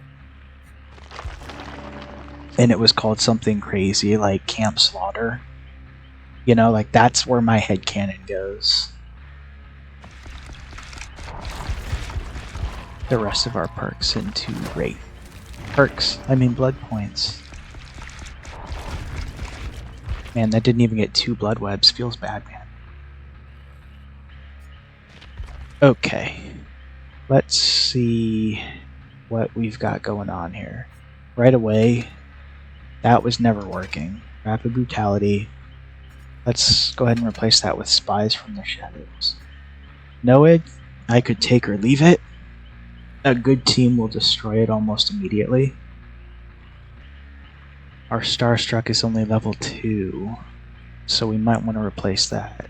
And it was called something crazy like Camp Slaughter. You know, like that's where my headcanon goes. The rest of our perks into Wraith. Perks, I mean blood points. Man, that didn't even get 2 blood webs. Feels bad, man. Okay. Let's see what we've got going on here. Right away, that was never working. Rapid Brutality. Let's go ahead and replace that with Spies from the Shadows. Noed, I could take or leave it. A good team will destroy it almost immediately. Our Starstruck is only level 2, so we might want to replace that.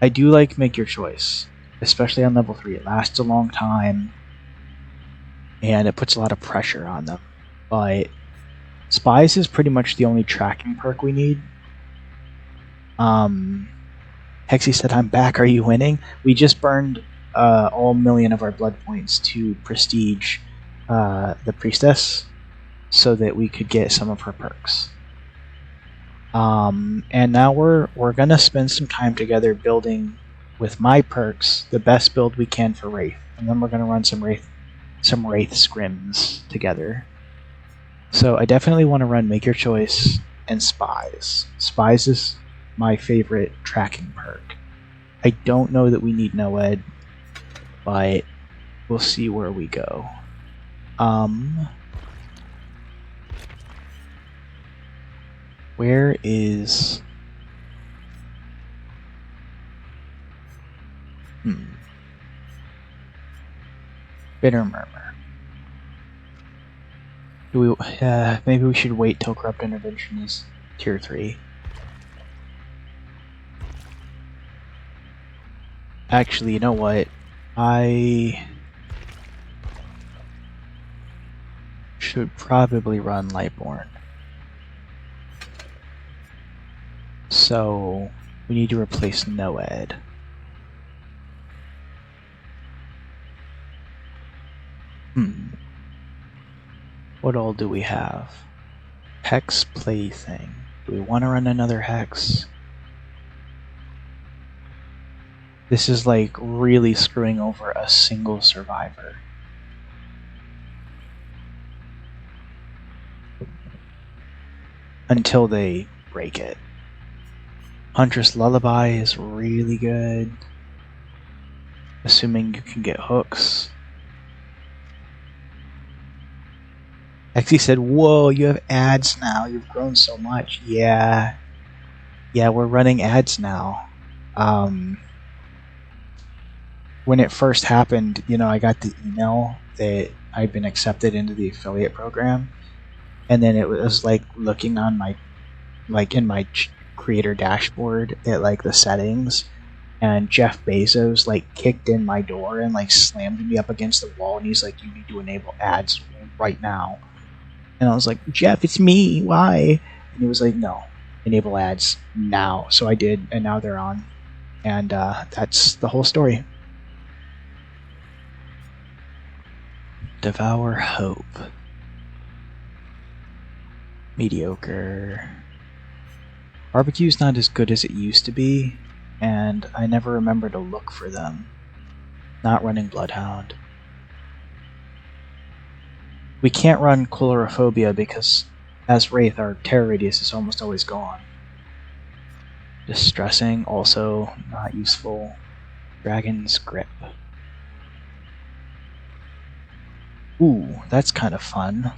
I do like Make Your Choice, especially on level 3. It lasts a long time, and it puts a lot of pressure on them. But Spies is pretty much the only tracking perk we need. Hexy said, I'm back, are you winning? We just burned all 1,000,000 of our blood points to prestige the Priestess, so that we could get some of her perks. And now we're gonna spend some time together building with my perks the best build we can for Wraith, and then we're gonna run some Wraith scrims together. So I definitely want to run Make Your Choice and Spies. Spies is my favorite tracking perk. I don't know that we need Noed, but we'll see where we go. Where is... Bitter Murmur. Do we, maybe we should wait till Corrupt Intervention is tier 3. Actually, you know what? I should probably run Lightborn. So, we need to replace Noed. What all do we have? Hex Plaything. Do we want to run another Hex? This is like really screwing over a single survivor. Until they break it. Huntress Lullaby is really good. Assuming you can get hooks. Hexy said, whoa, you have ads now. You've grown so much. Yeah. Yeah, we're running ads now. When it first happened, you know, I got the email that I'd been accepted into the affiliate program. And then it was like looking on my, like in my creator dashboard at like the settings. And Jeff Bezos like kicked in my door and like slammed me up against the wall. And he's like, you need to enable ads right now. And I was like, Jeff, it's me. Why? And he was like, no, enable ads now. So I did, and now they're on. And that's the whole story. Devour Hope. Mediocre. Barbecue's not as good as it used to be, and I never remember to look for them. Not running Bloodhound. We can't run Chlorophobia because, as Wraith, our terror radius is almost always gone. Distressing, also not useful. Dragon's Grip. Ooh, that's kind of fun.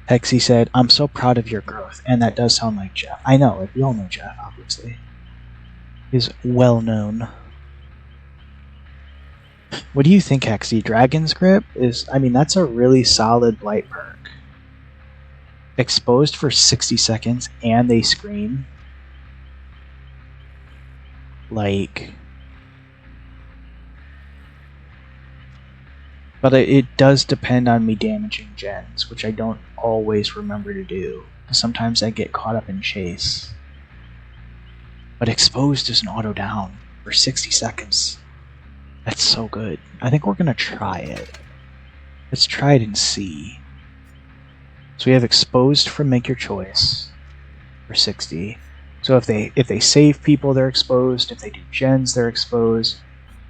Hexy said, I'm so proud of your growth, and that does sound like Jeff. I know, we all know Jeff, obviously. He's well known. What do you think, Hexy? Dragon's Grip is, I mean, that's a really solid blight perk. exposed for 60 seconds and they scream. Like... But it does depend on me damaging gens, which I don't always remember to do. Sometimes I get caught up in chase. But exposed is an auto down for 60 seconds. That's so good. I think we're gonna try it. Let's try it and see. So we have exposed from Make Your Choice for 60. So if they save people, they're exposed. If they do gens, they're exposed.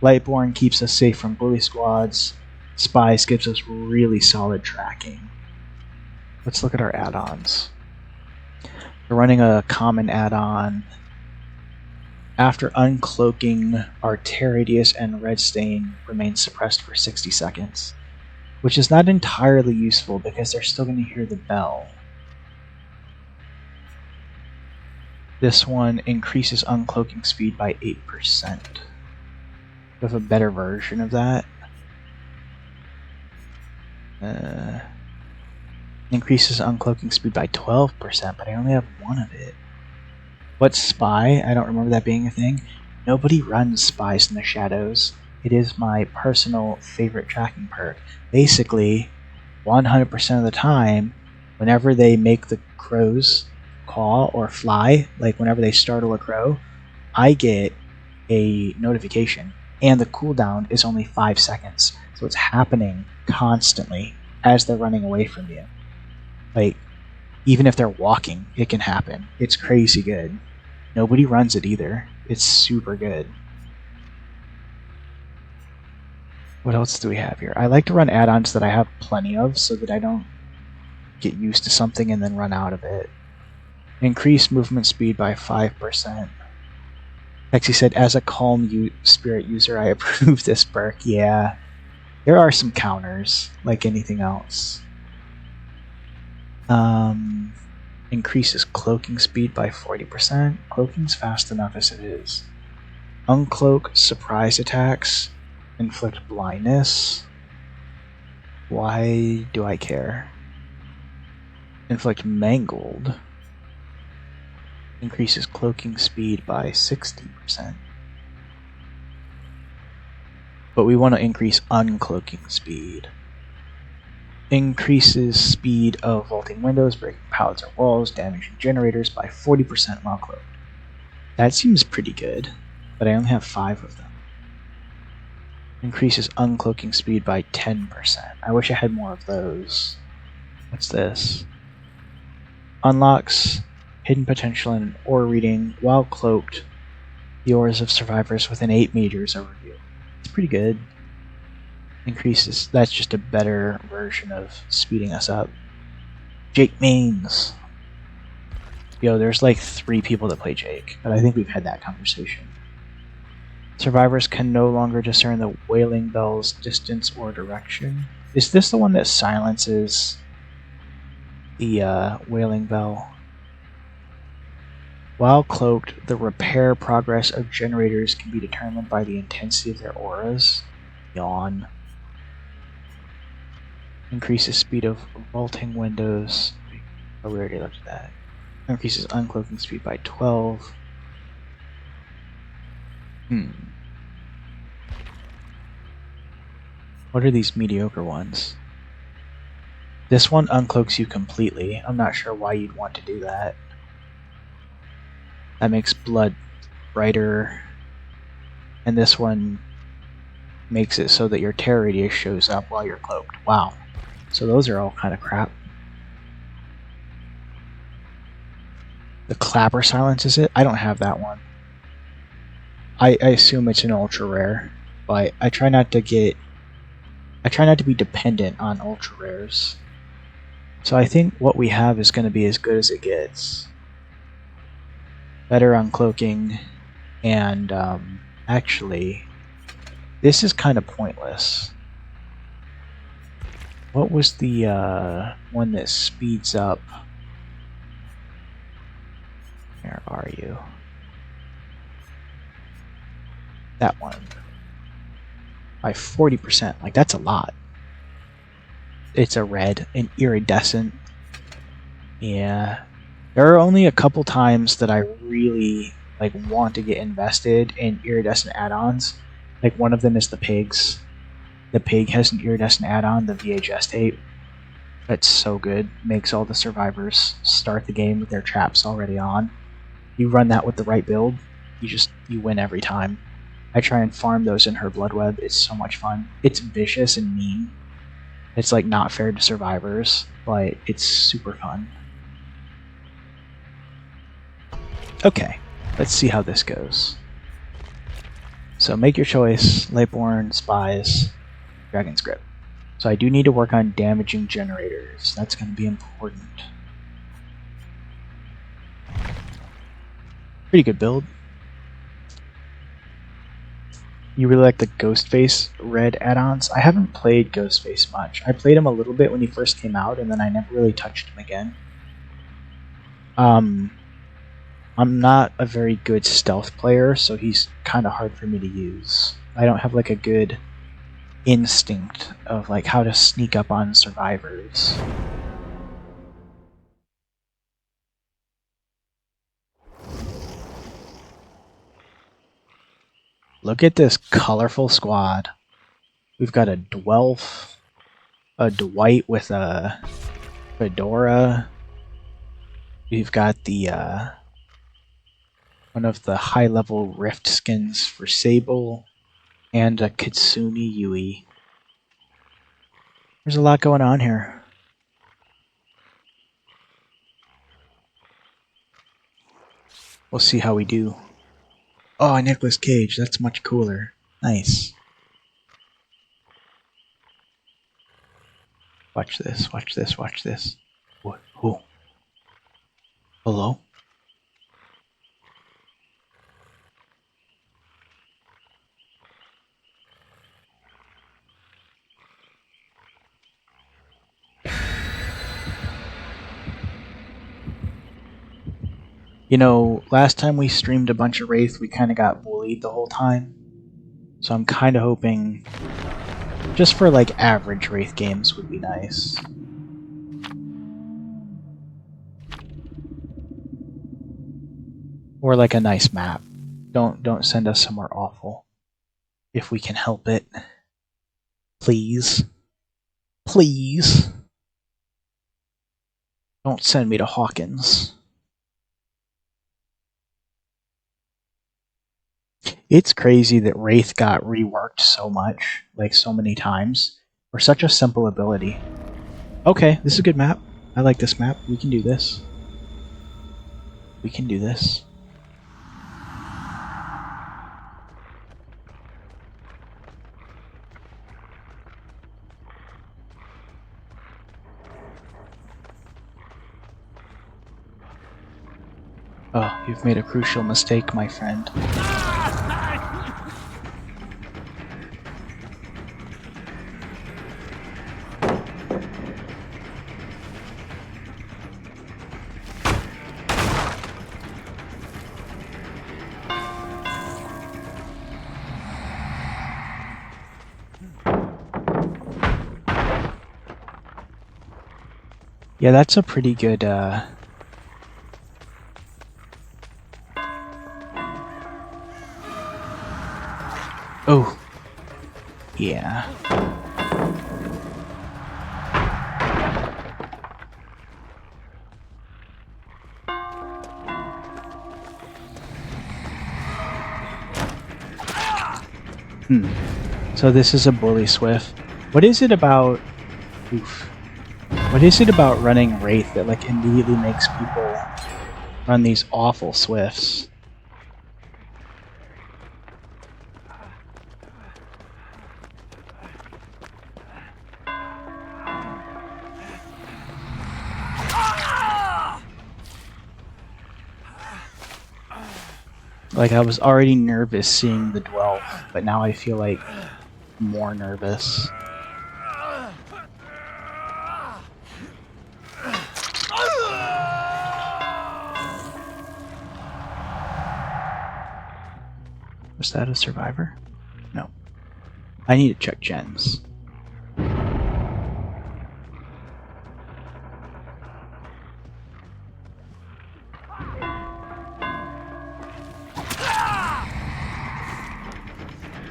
Lightborn keeps us safe from bully squads. Spies gives us really solid tracking. Let's look at our add-ons. We're running a common add-on. After uncloaking, our tear radius and red stain remain suppressed for 60 seconds, which is not entirely useful because they're still going to hear the bell. This one increases uncloaking speed by 8%. We have a better version of that. Increases uncloaking speed by 12%, but I only have one of it. What's Spy? I don't remember that being a thing. Nobody runs Spies in the Shadows. It is my personal favorite tracking perk. Basically, 100% of the time, whenever they make the crows call or fly, like whenever they startle a crow, I get a notification. And the cooldown is only 5 seconds. So it's happening constantly as they're running away from you. Like, even if they're walking, it can happen. It's crazy good. Nobody runs it either. It's super good. What else do we have here? I like to run add-ons that I have plenty of so that I don't get used to something and then run out of it. Increase movement speed by 5%. Lexi said, as a Calm Spirit user, I approve this perk. Yeah, there are some counters, like anything else. Increases cloaking speed by 40%. Cloaking's fast enough as it is. Uncloak surprise attacks. Inflict blindness. Why do I care? Inflict mangled. Increases cloaking speed by 60%. But we want to increase uncloaking speed. Increases speed of vaulting windows, breaking pallets or walls, damaging generators by 40% while cloaked. That seems pretty good, but I only have 5 of them. Increases uncloaking speed by 10%. I wish I had more of those. What's this? Unlocks hidden potential in aura reading while cloaked. The auras of survivors within 8 meters are revealed. It's pretty good. Increases. That's just a better version of speeding us up. Jake Mains. Yo, there's like 3 people that play Jake, but I think we've had that conversation. Survivors can no longer discern the wailing bell's distance or direction. Is this the one that silences the wailing bell? While cloaked, the repair progress of generators can be determined by the intensity of their auras. Yawn. Increases speed of vaulting windows. Oh, we already looked at that. Increases uncloaking speed by 12. What are these mediocre ones? This one uncloaks you completely. I'm not sure why you'd want to do that. That makes blood brighter. And this one makes it so that your tear radius shows up while you're cloaked. Wow. So those are all kind of crap. The clapper silences it. I don't have that one. I assume it's an ultra rare, but I try not to be dependent on ultra rares. So I think what we have is going to be as good as it gets. Better uncloaking, and actually, this is kind of pointless. What was the one that speeds up? Where are you? That one. By 40%. Like, that's a lot. It's a red, an iridescent. Yeah. There are only a couple times that I really like want to get invested in iridescent add-ons. Like one of them is the pigs. The pig has an iridescent add-on, the VHS tape. That's so good. Makes all the survivors start the game with their traps already on. You run that with the right build, you win every time. I try and farm those in her blood web. It's so much fun. It's vicious and mean. It's like not fair to survivors, but it's super fun. Okay, let's see how this goes. So make your choice, Lightborn, Spies, Dragon's Grip. So I do need to work on damaging generators. That's going to be important. Pretty good build. You really like the Ghostface red add-ons? I haven't played Ghostface much. I played him a little bit when he first came out, and then I never really touched him again. I'm not a very good stealth player, so he's kind of hard for me to use. I don't have like a good instinct of like how to sneak up on survivors. Look at this colorful squad. We've got a Dwelf, a Dwight with a fedora. We've got the one of the high-level Rift skins for Sable, and a Kitsune Yui. There's a lot going on here. We'll see how we do. Oh, Nicolas Cage, that's much cooler. Nice. Watch this, watch this, watch this. What? Who? Hello? You know, last time we streamed a bunch of Wraith, we kind of got bullied the whole time. So I'm kind of hoping just for like average Wraith games would be nice. Or like a nice map. Don't send us somewhere awful. If we can help it. Please. Please. Don't send me to Hawkins. It's crazy that Wraith got reworked so much, like so many times, for such a simple ability. Okay, this is a good map. I like this map. We can do this. We can do this. Oh, you've made a crucial mistake, my friend. Yeah, that's a pretty good, Oh. Yeah. So this is a bully Swift. What is it about... Oof. What is it about running Wraith that like immediately makes people run these awful Swifts? Like, I was already nervous seeing the Dwelf, but now I feel like more nervous. Was that a survivor? No. I need to check gens.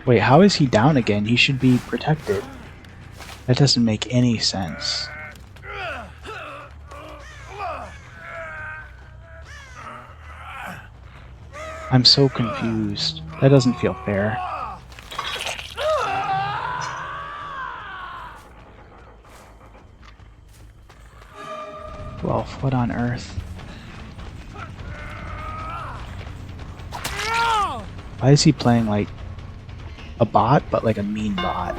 Wait, how is he down again? He should be protected. That doesn't make any sense. I'm so confused. That doesn't feel fair. Well, what on earth? Why is he playing like a bot, but like a mean bot?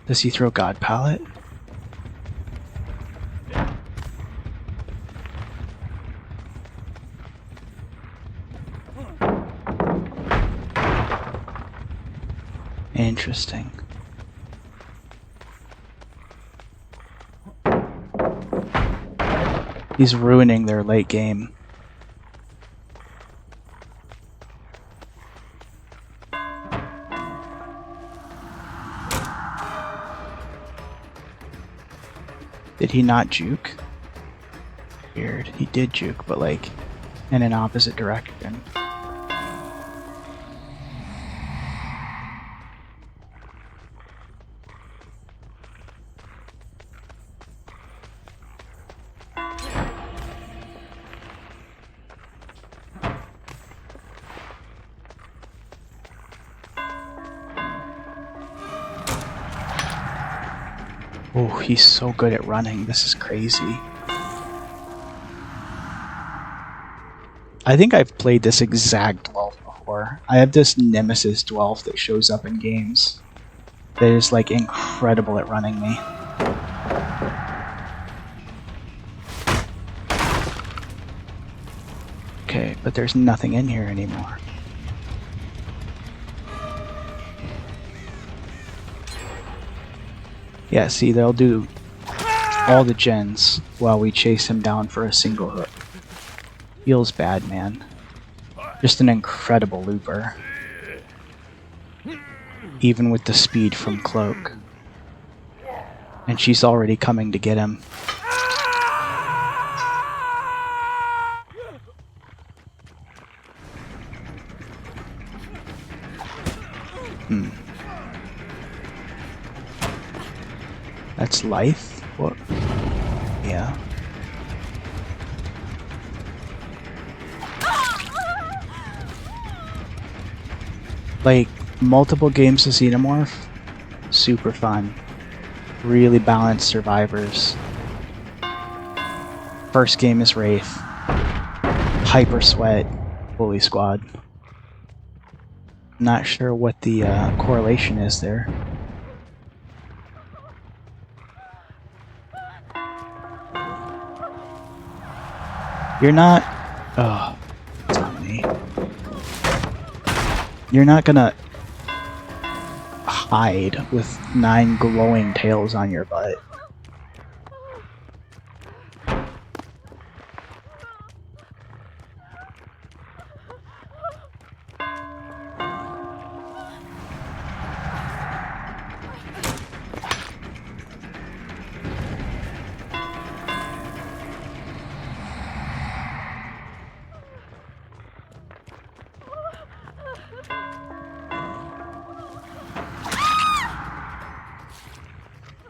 Does he throw God Pallet? Interesting. He's ruining their late game. Did he not juke? Weird. He did juke, but like in an opposite direction. Oh, he's so good at running. This is crazy. I think I've played this exact Dwelf before. I have this Nemesis Dwelf that shows up in games that is like incredible at running me. Okay, but there's nothing in here anymore. Yeah, see, they'll do all the gens while we chase him down for a single hook. Feels bad, man. Just an incredible looper. Even with the speed from Cloak. And she's already coming to get him. That's life? What? Yeah. Like, multiple games of Xenomorph? Super fun. Really balanced survivors. First game is Wraith. Hyper Sweat. Bully Squad. Not sure what the correlation is there. You're not... Oh, it's on me. You're not gonna hide with 9 glowing tails on your butt.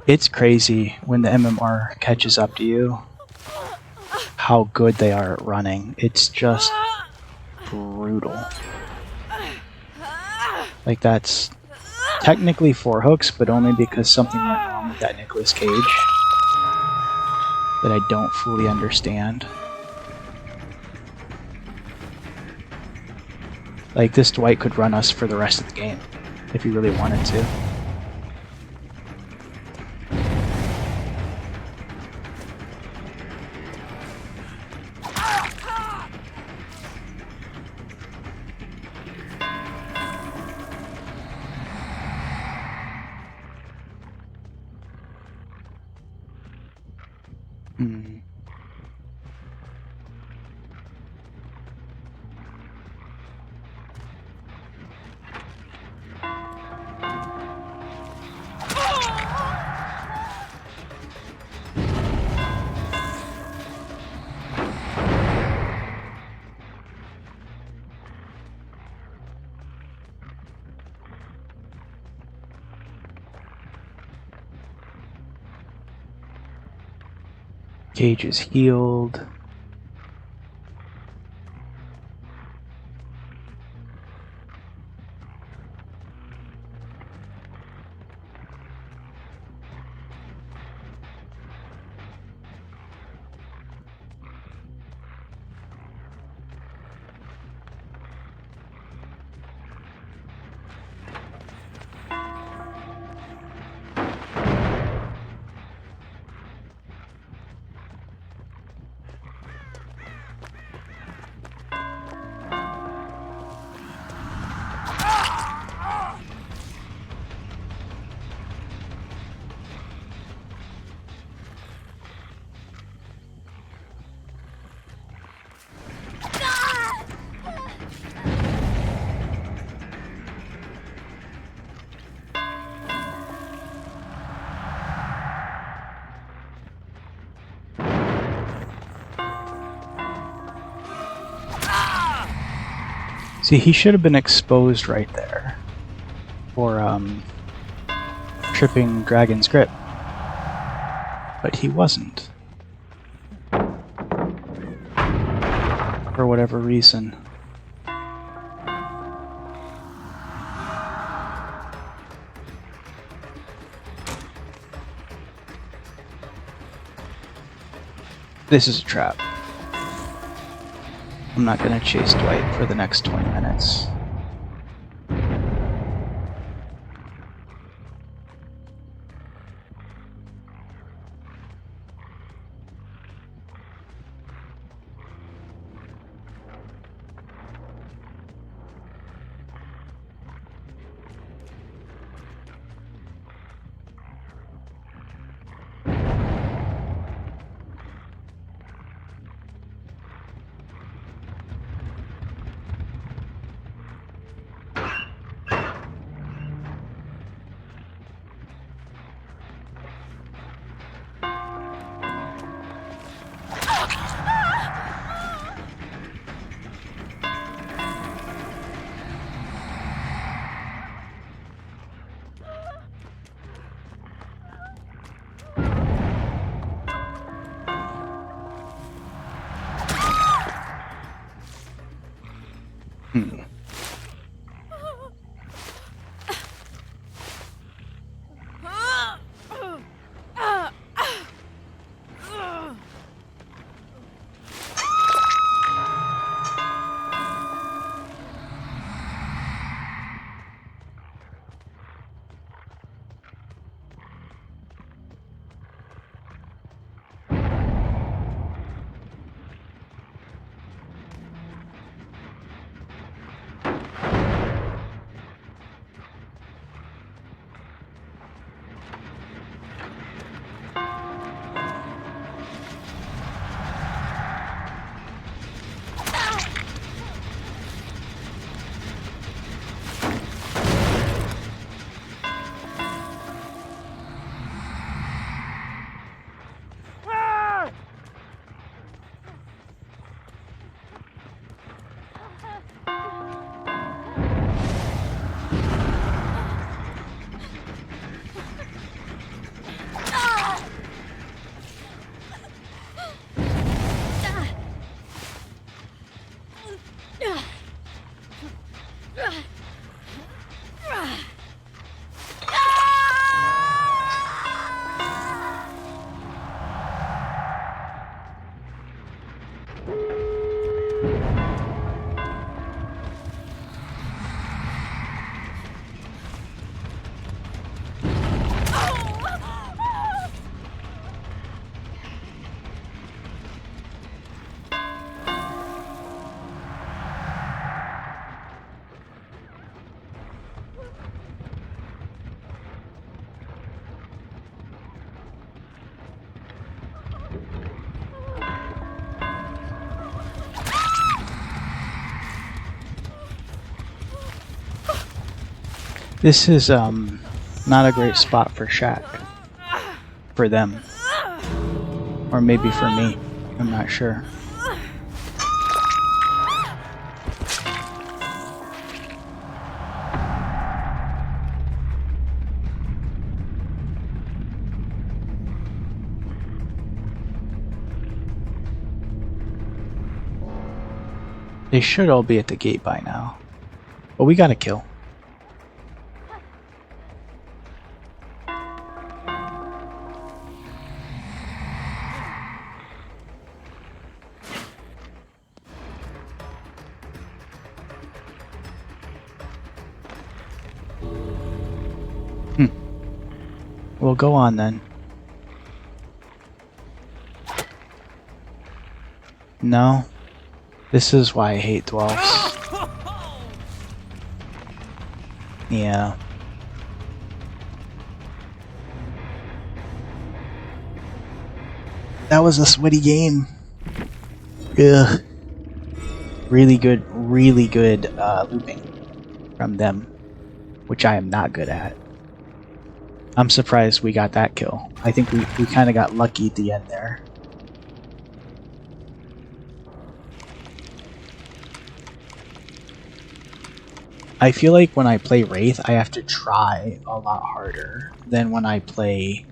It's crazy when the MMR catches up to you, how good they are at running. It's just brutal. Like, that's technically 4 hooks, but only because something went wrong with that Nicolas Cage that I don't fully understand. Like, this Dwight could run us for the rest of the game if he really wanted to. Cage is healed. See, he should have been exposed right there for tripping Dragon's Grip, but he wasn't, for whatever reason. This is a trap. I'm not going to chase Dwight for the next 20 minutes. This is not a great spot for Shaq. For them. Or maybe for me. I'm not sure. They should all be at the gate by now. But we got a kill. Well, go on then. No. This is why I hate dwells. Yeah. That was a sweaty game. Ugh. Really good looping from them, which I am not good at. I'm surprised we got that kill. I think we kind of got lucky at the end there. I feel like when I play Wraith, I have to try a lot harder than when I play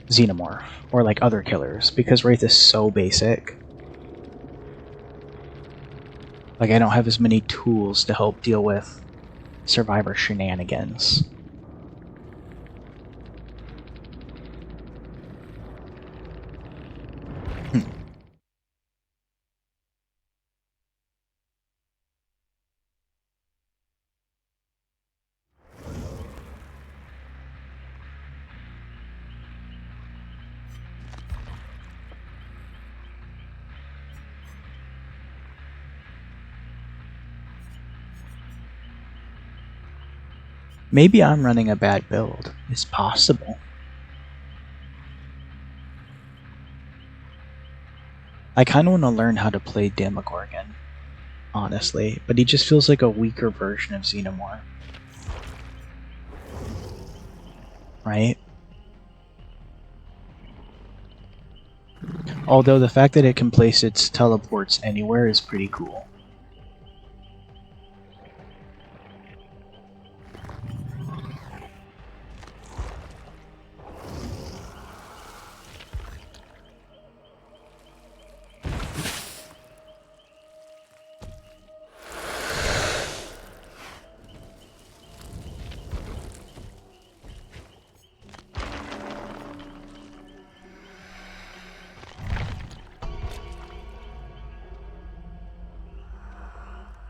Xenomorph or like other killers, because Wraith is so basic. Like, I don't have as many tools to help deal with Survivor shenanigans. Maybe I'm running a bad build. It's possible. I kind of want to learn how to play Demogorgon, honestly, but he just feels like a weaker version of Xenomorph. Right? Although the fact that it can place its teleports anywhere is pretty cool.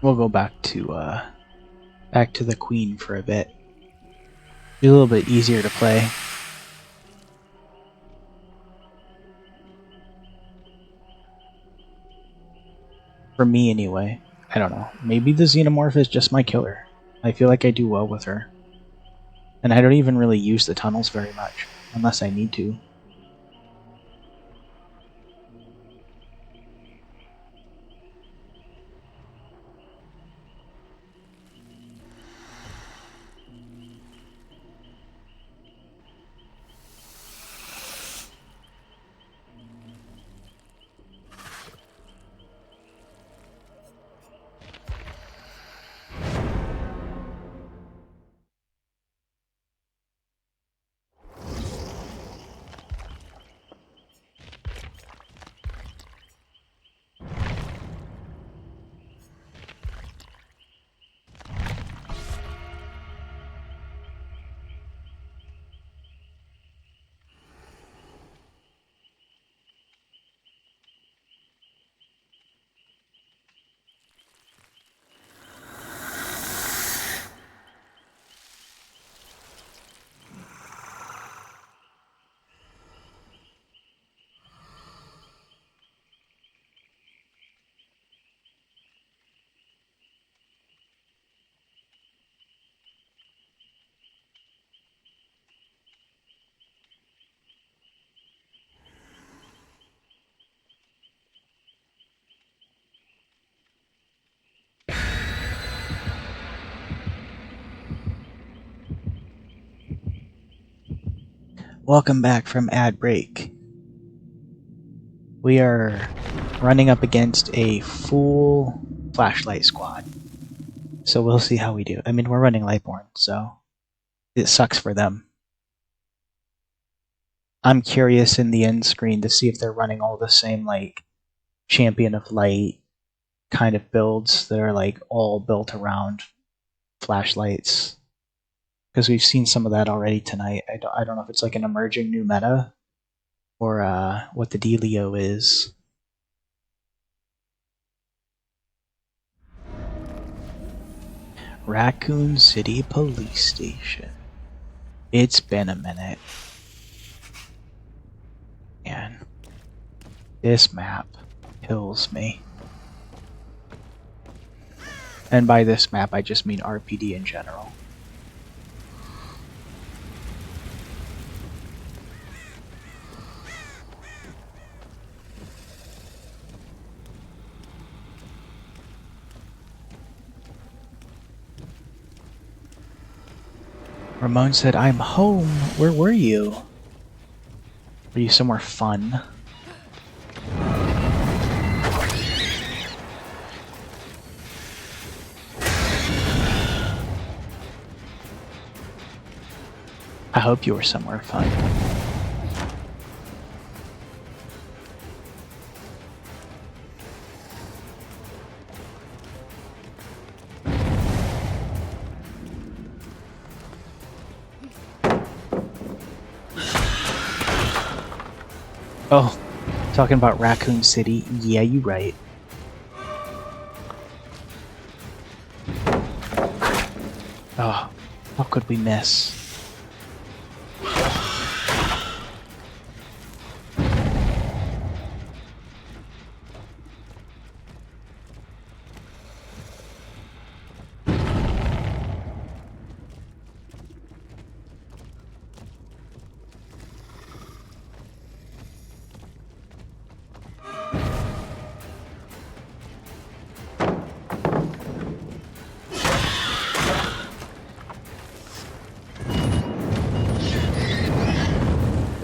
We'll go back to the Queen for a bit. Be a little bit easier to play. For me, anyway. I don't know. Maybe the Xenomorph is just my killer. I feel like I do well with her. And I don't even really use the tunnels very much, unless I need to. Welcome back from ad break. We are running up against a full flashlight squad. So we'll see how we do. I mean, we're running Lightborn, so it sucks for them. I'm curious in the end screen to see if they're running all the same, like, Champion of Light, kind of builds that are like all built around flashlights. Because we've seen some of that already tonight. I don't know if it's like an emerging new meta or what the dealio is. Raccoon City Police Station. It's been a minute. Man, this map kills me. And by this map, I just mean RPD in general. Ramon said, "I'm home. Where were you? Were you somewhere fun?" I hope you were somewhere fun. Oh, talking about Raccoon City? Yeah, you right. Oh, how could we miss?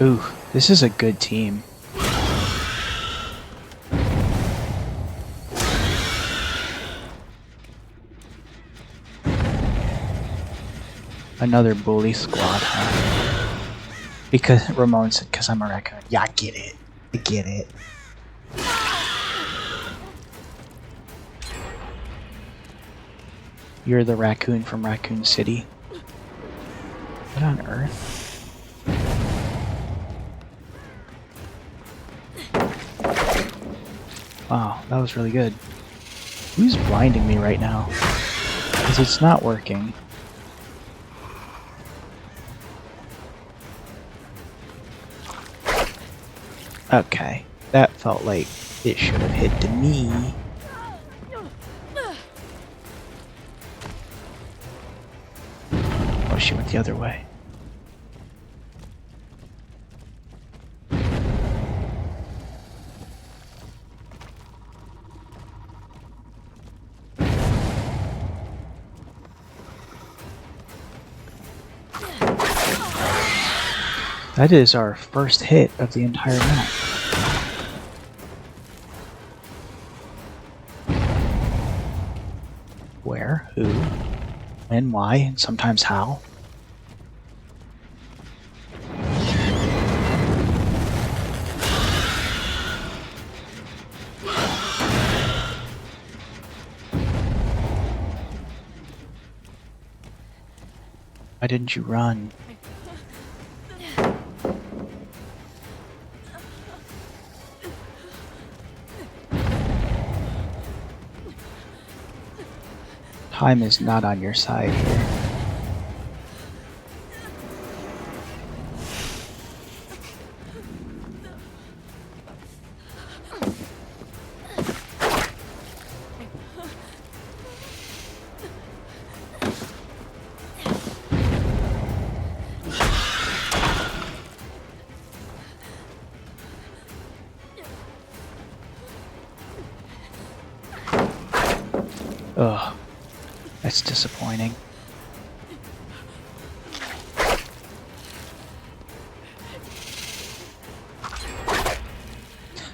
Ooh, this is a good team. Another bully squad, huh? Because Ramon said, "Cause I'm a raccoon." Yeah, I get it. I get it. You're the raccoon from Raccoon City. What on earth? Wow, that was really good. Who's blinding me right now? Because it's not working. Okay, that felt like it should have hit to me. Oh, she went the other way. That is our first hit of the entire map. Where? Who? When? Why? And sometimes how? Why didn't you run? Time is not on your side here. Ugh. That's disappointing.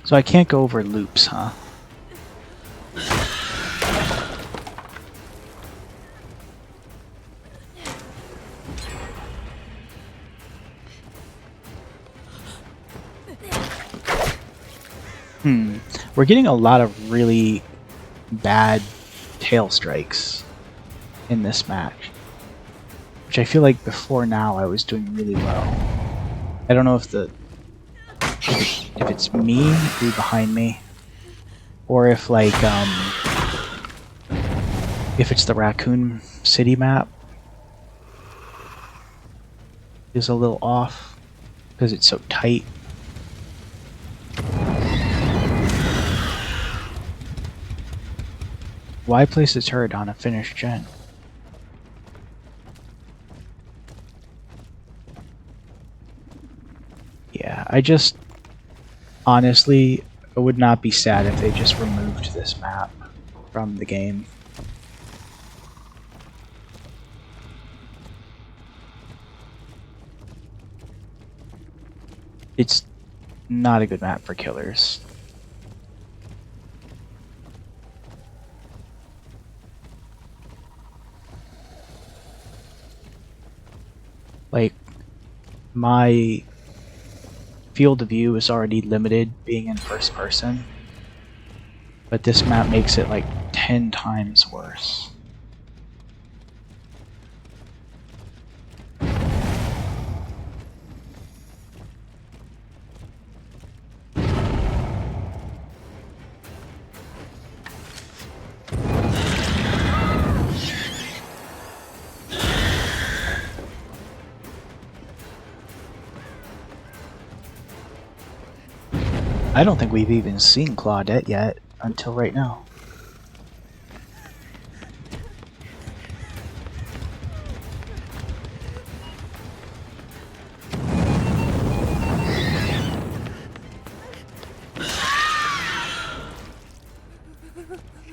So I can't go over loops, huh? We're getting a lot of really bad tail strikes in this match. Which I feel like before now I was doing really well. I don't know if if it's me or behind me, or if like if it's the Raccoon City map is a little off because it's so tight. Why place a turret on a finished gen? Yeah, honestly, I would not be sad if they just removed this map from the game. It's not a good map for killers. Like, my field of view is already limited being in first person, but this map makes it like 10 times worse. I don't think we've even seen Claudette yet until right now.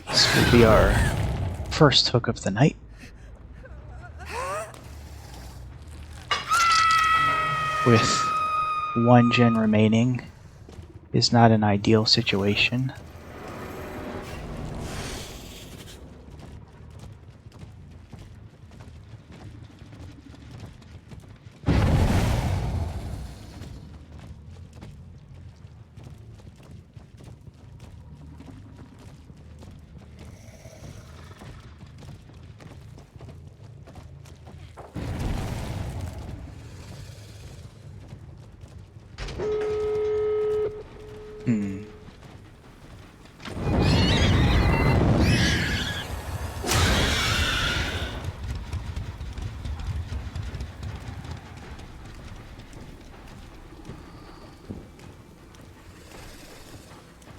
This will be our first hook of the night. With 1 gen remaining, is not an ideal situation.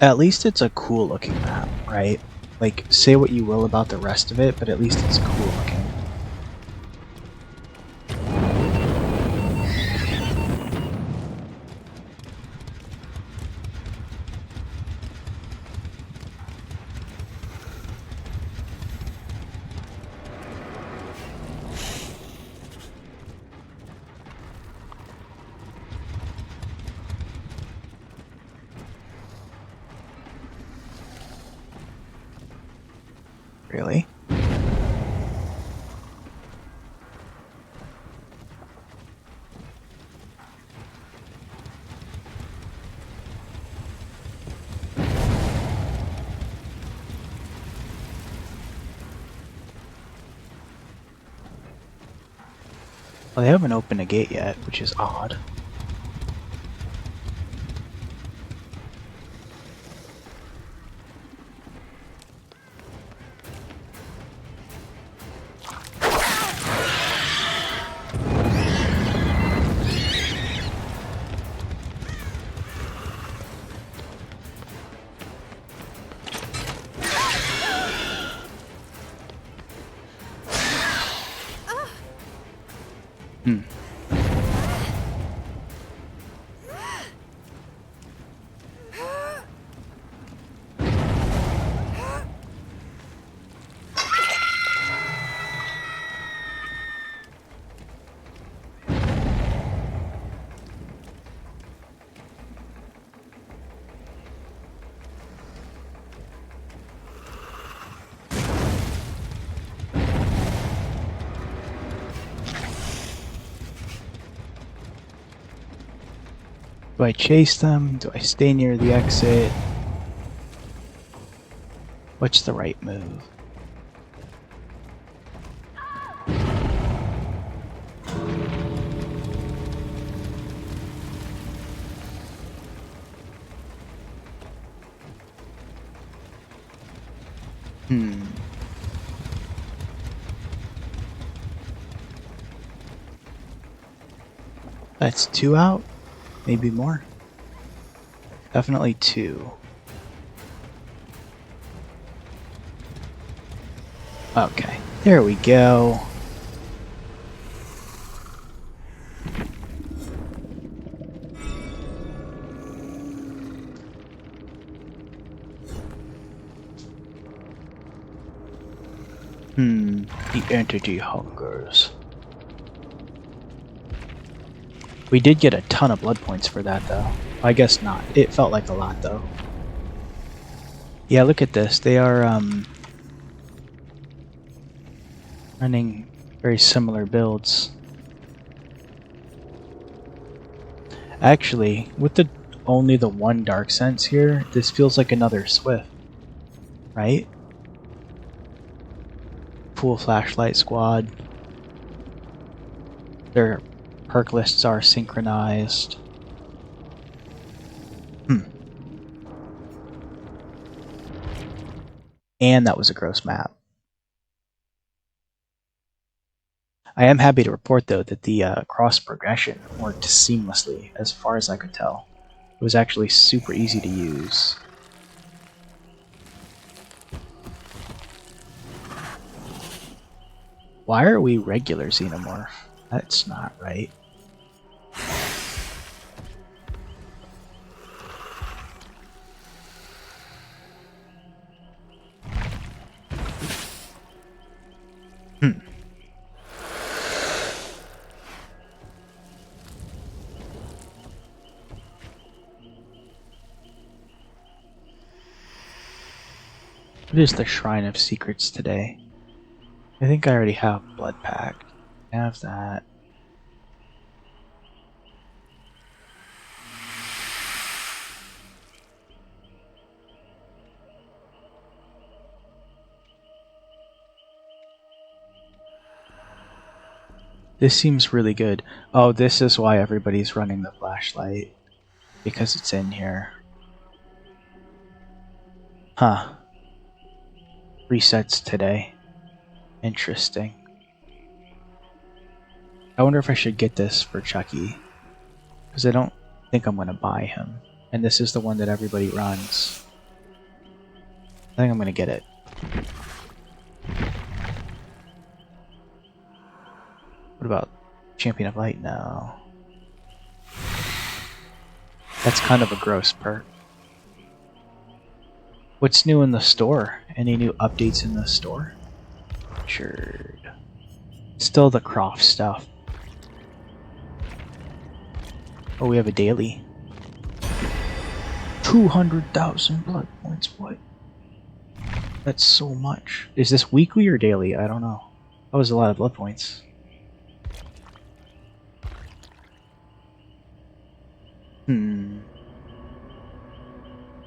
At least it's a cool looking map, right? Like, say what you will about the rest of it, but at least it's cool looking. Really? Well, they haven't opened a gate yet, which is odd. Do I chase them? Do I stay near the exit? What's the right move? That's 2 out? Maybe more? Definitely 2. Okay, there we go. The entity hungers. We did get a ton of blood points for that though. I guess not. It felt like a lot though. Yeah, look at this. They are running very similar builds. Actually, with only the one Dark Sense here, this feels like another Swift, right? Full flashlight squad. Their perk lists are synchronized. And that was a gross map. I am happy to report though that the cross progression worked seamlessly as far as I could tell. It was actually super easy to use. Why are we regular Xenomorph? That's not right. What is the Shrine of Secrets today? I think I already have Blood Pact. I have that. This seems really good. Oh, this is why everybody's running the flashlight. Because it's in here. Huh. Resets today. Interesting. I wonder if I should get this for Chucky. Because I don't think I'm going to buy him. And this is the one that everybody runs. I think I'm going to get it. What about Champion of Light? No. That's kind of a gross perk. What's new in the store? Any new updates in the store? Sure. Still the Croft stuff. Oh, we have a daily. 200,000 blood points. What? That's so much. Is this weekly or daily? I don't know. That was a lot of blood points.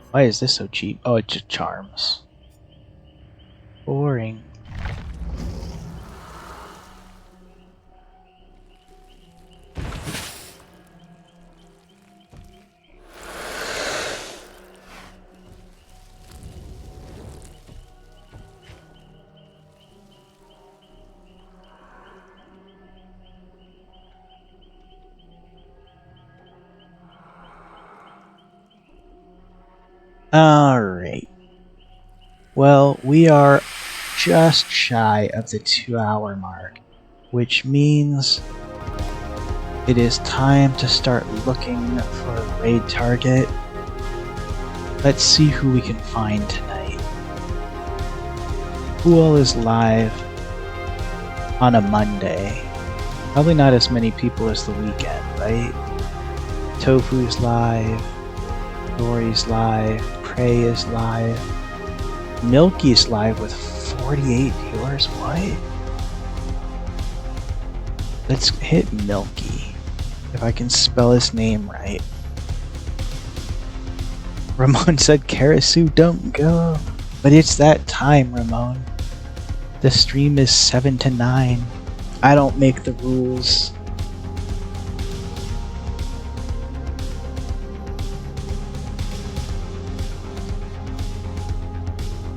Why is this so cheap? Oh, it's just charms. Boring. Alright. Well, we are just shy of the 2-hour mark, which means it is time to start looking for a raid target. Let's see who we can find tonight. Who all is live on a Monday? Probably not as many people as the weekend, right? Tofu's live, Dory's live, Prey is live, Milky's live with 48 viewers. What? Let's hit Milky, if I can spell his name right. Ramon said, Karasu, don't go. But it's that time, Ramon. The stream is 7 to 9. I don't make the rules.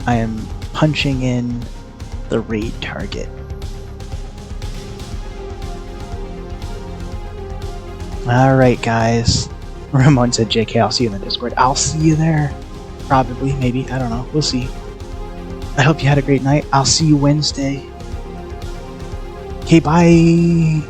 I am punching in the raid target. Alright, guys. Ramon said, JK, I'll see you in the Discord. I'll see you there. Probably, maybe. I don't know. We'll see. I hope you had a great night. I'll see you Wednesday. Okay, bye.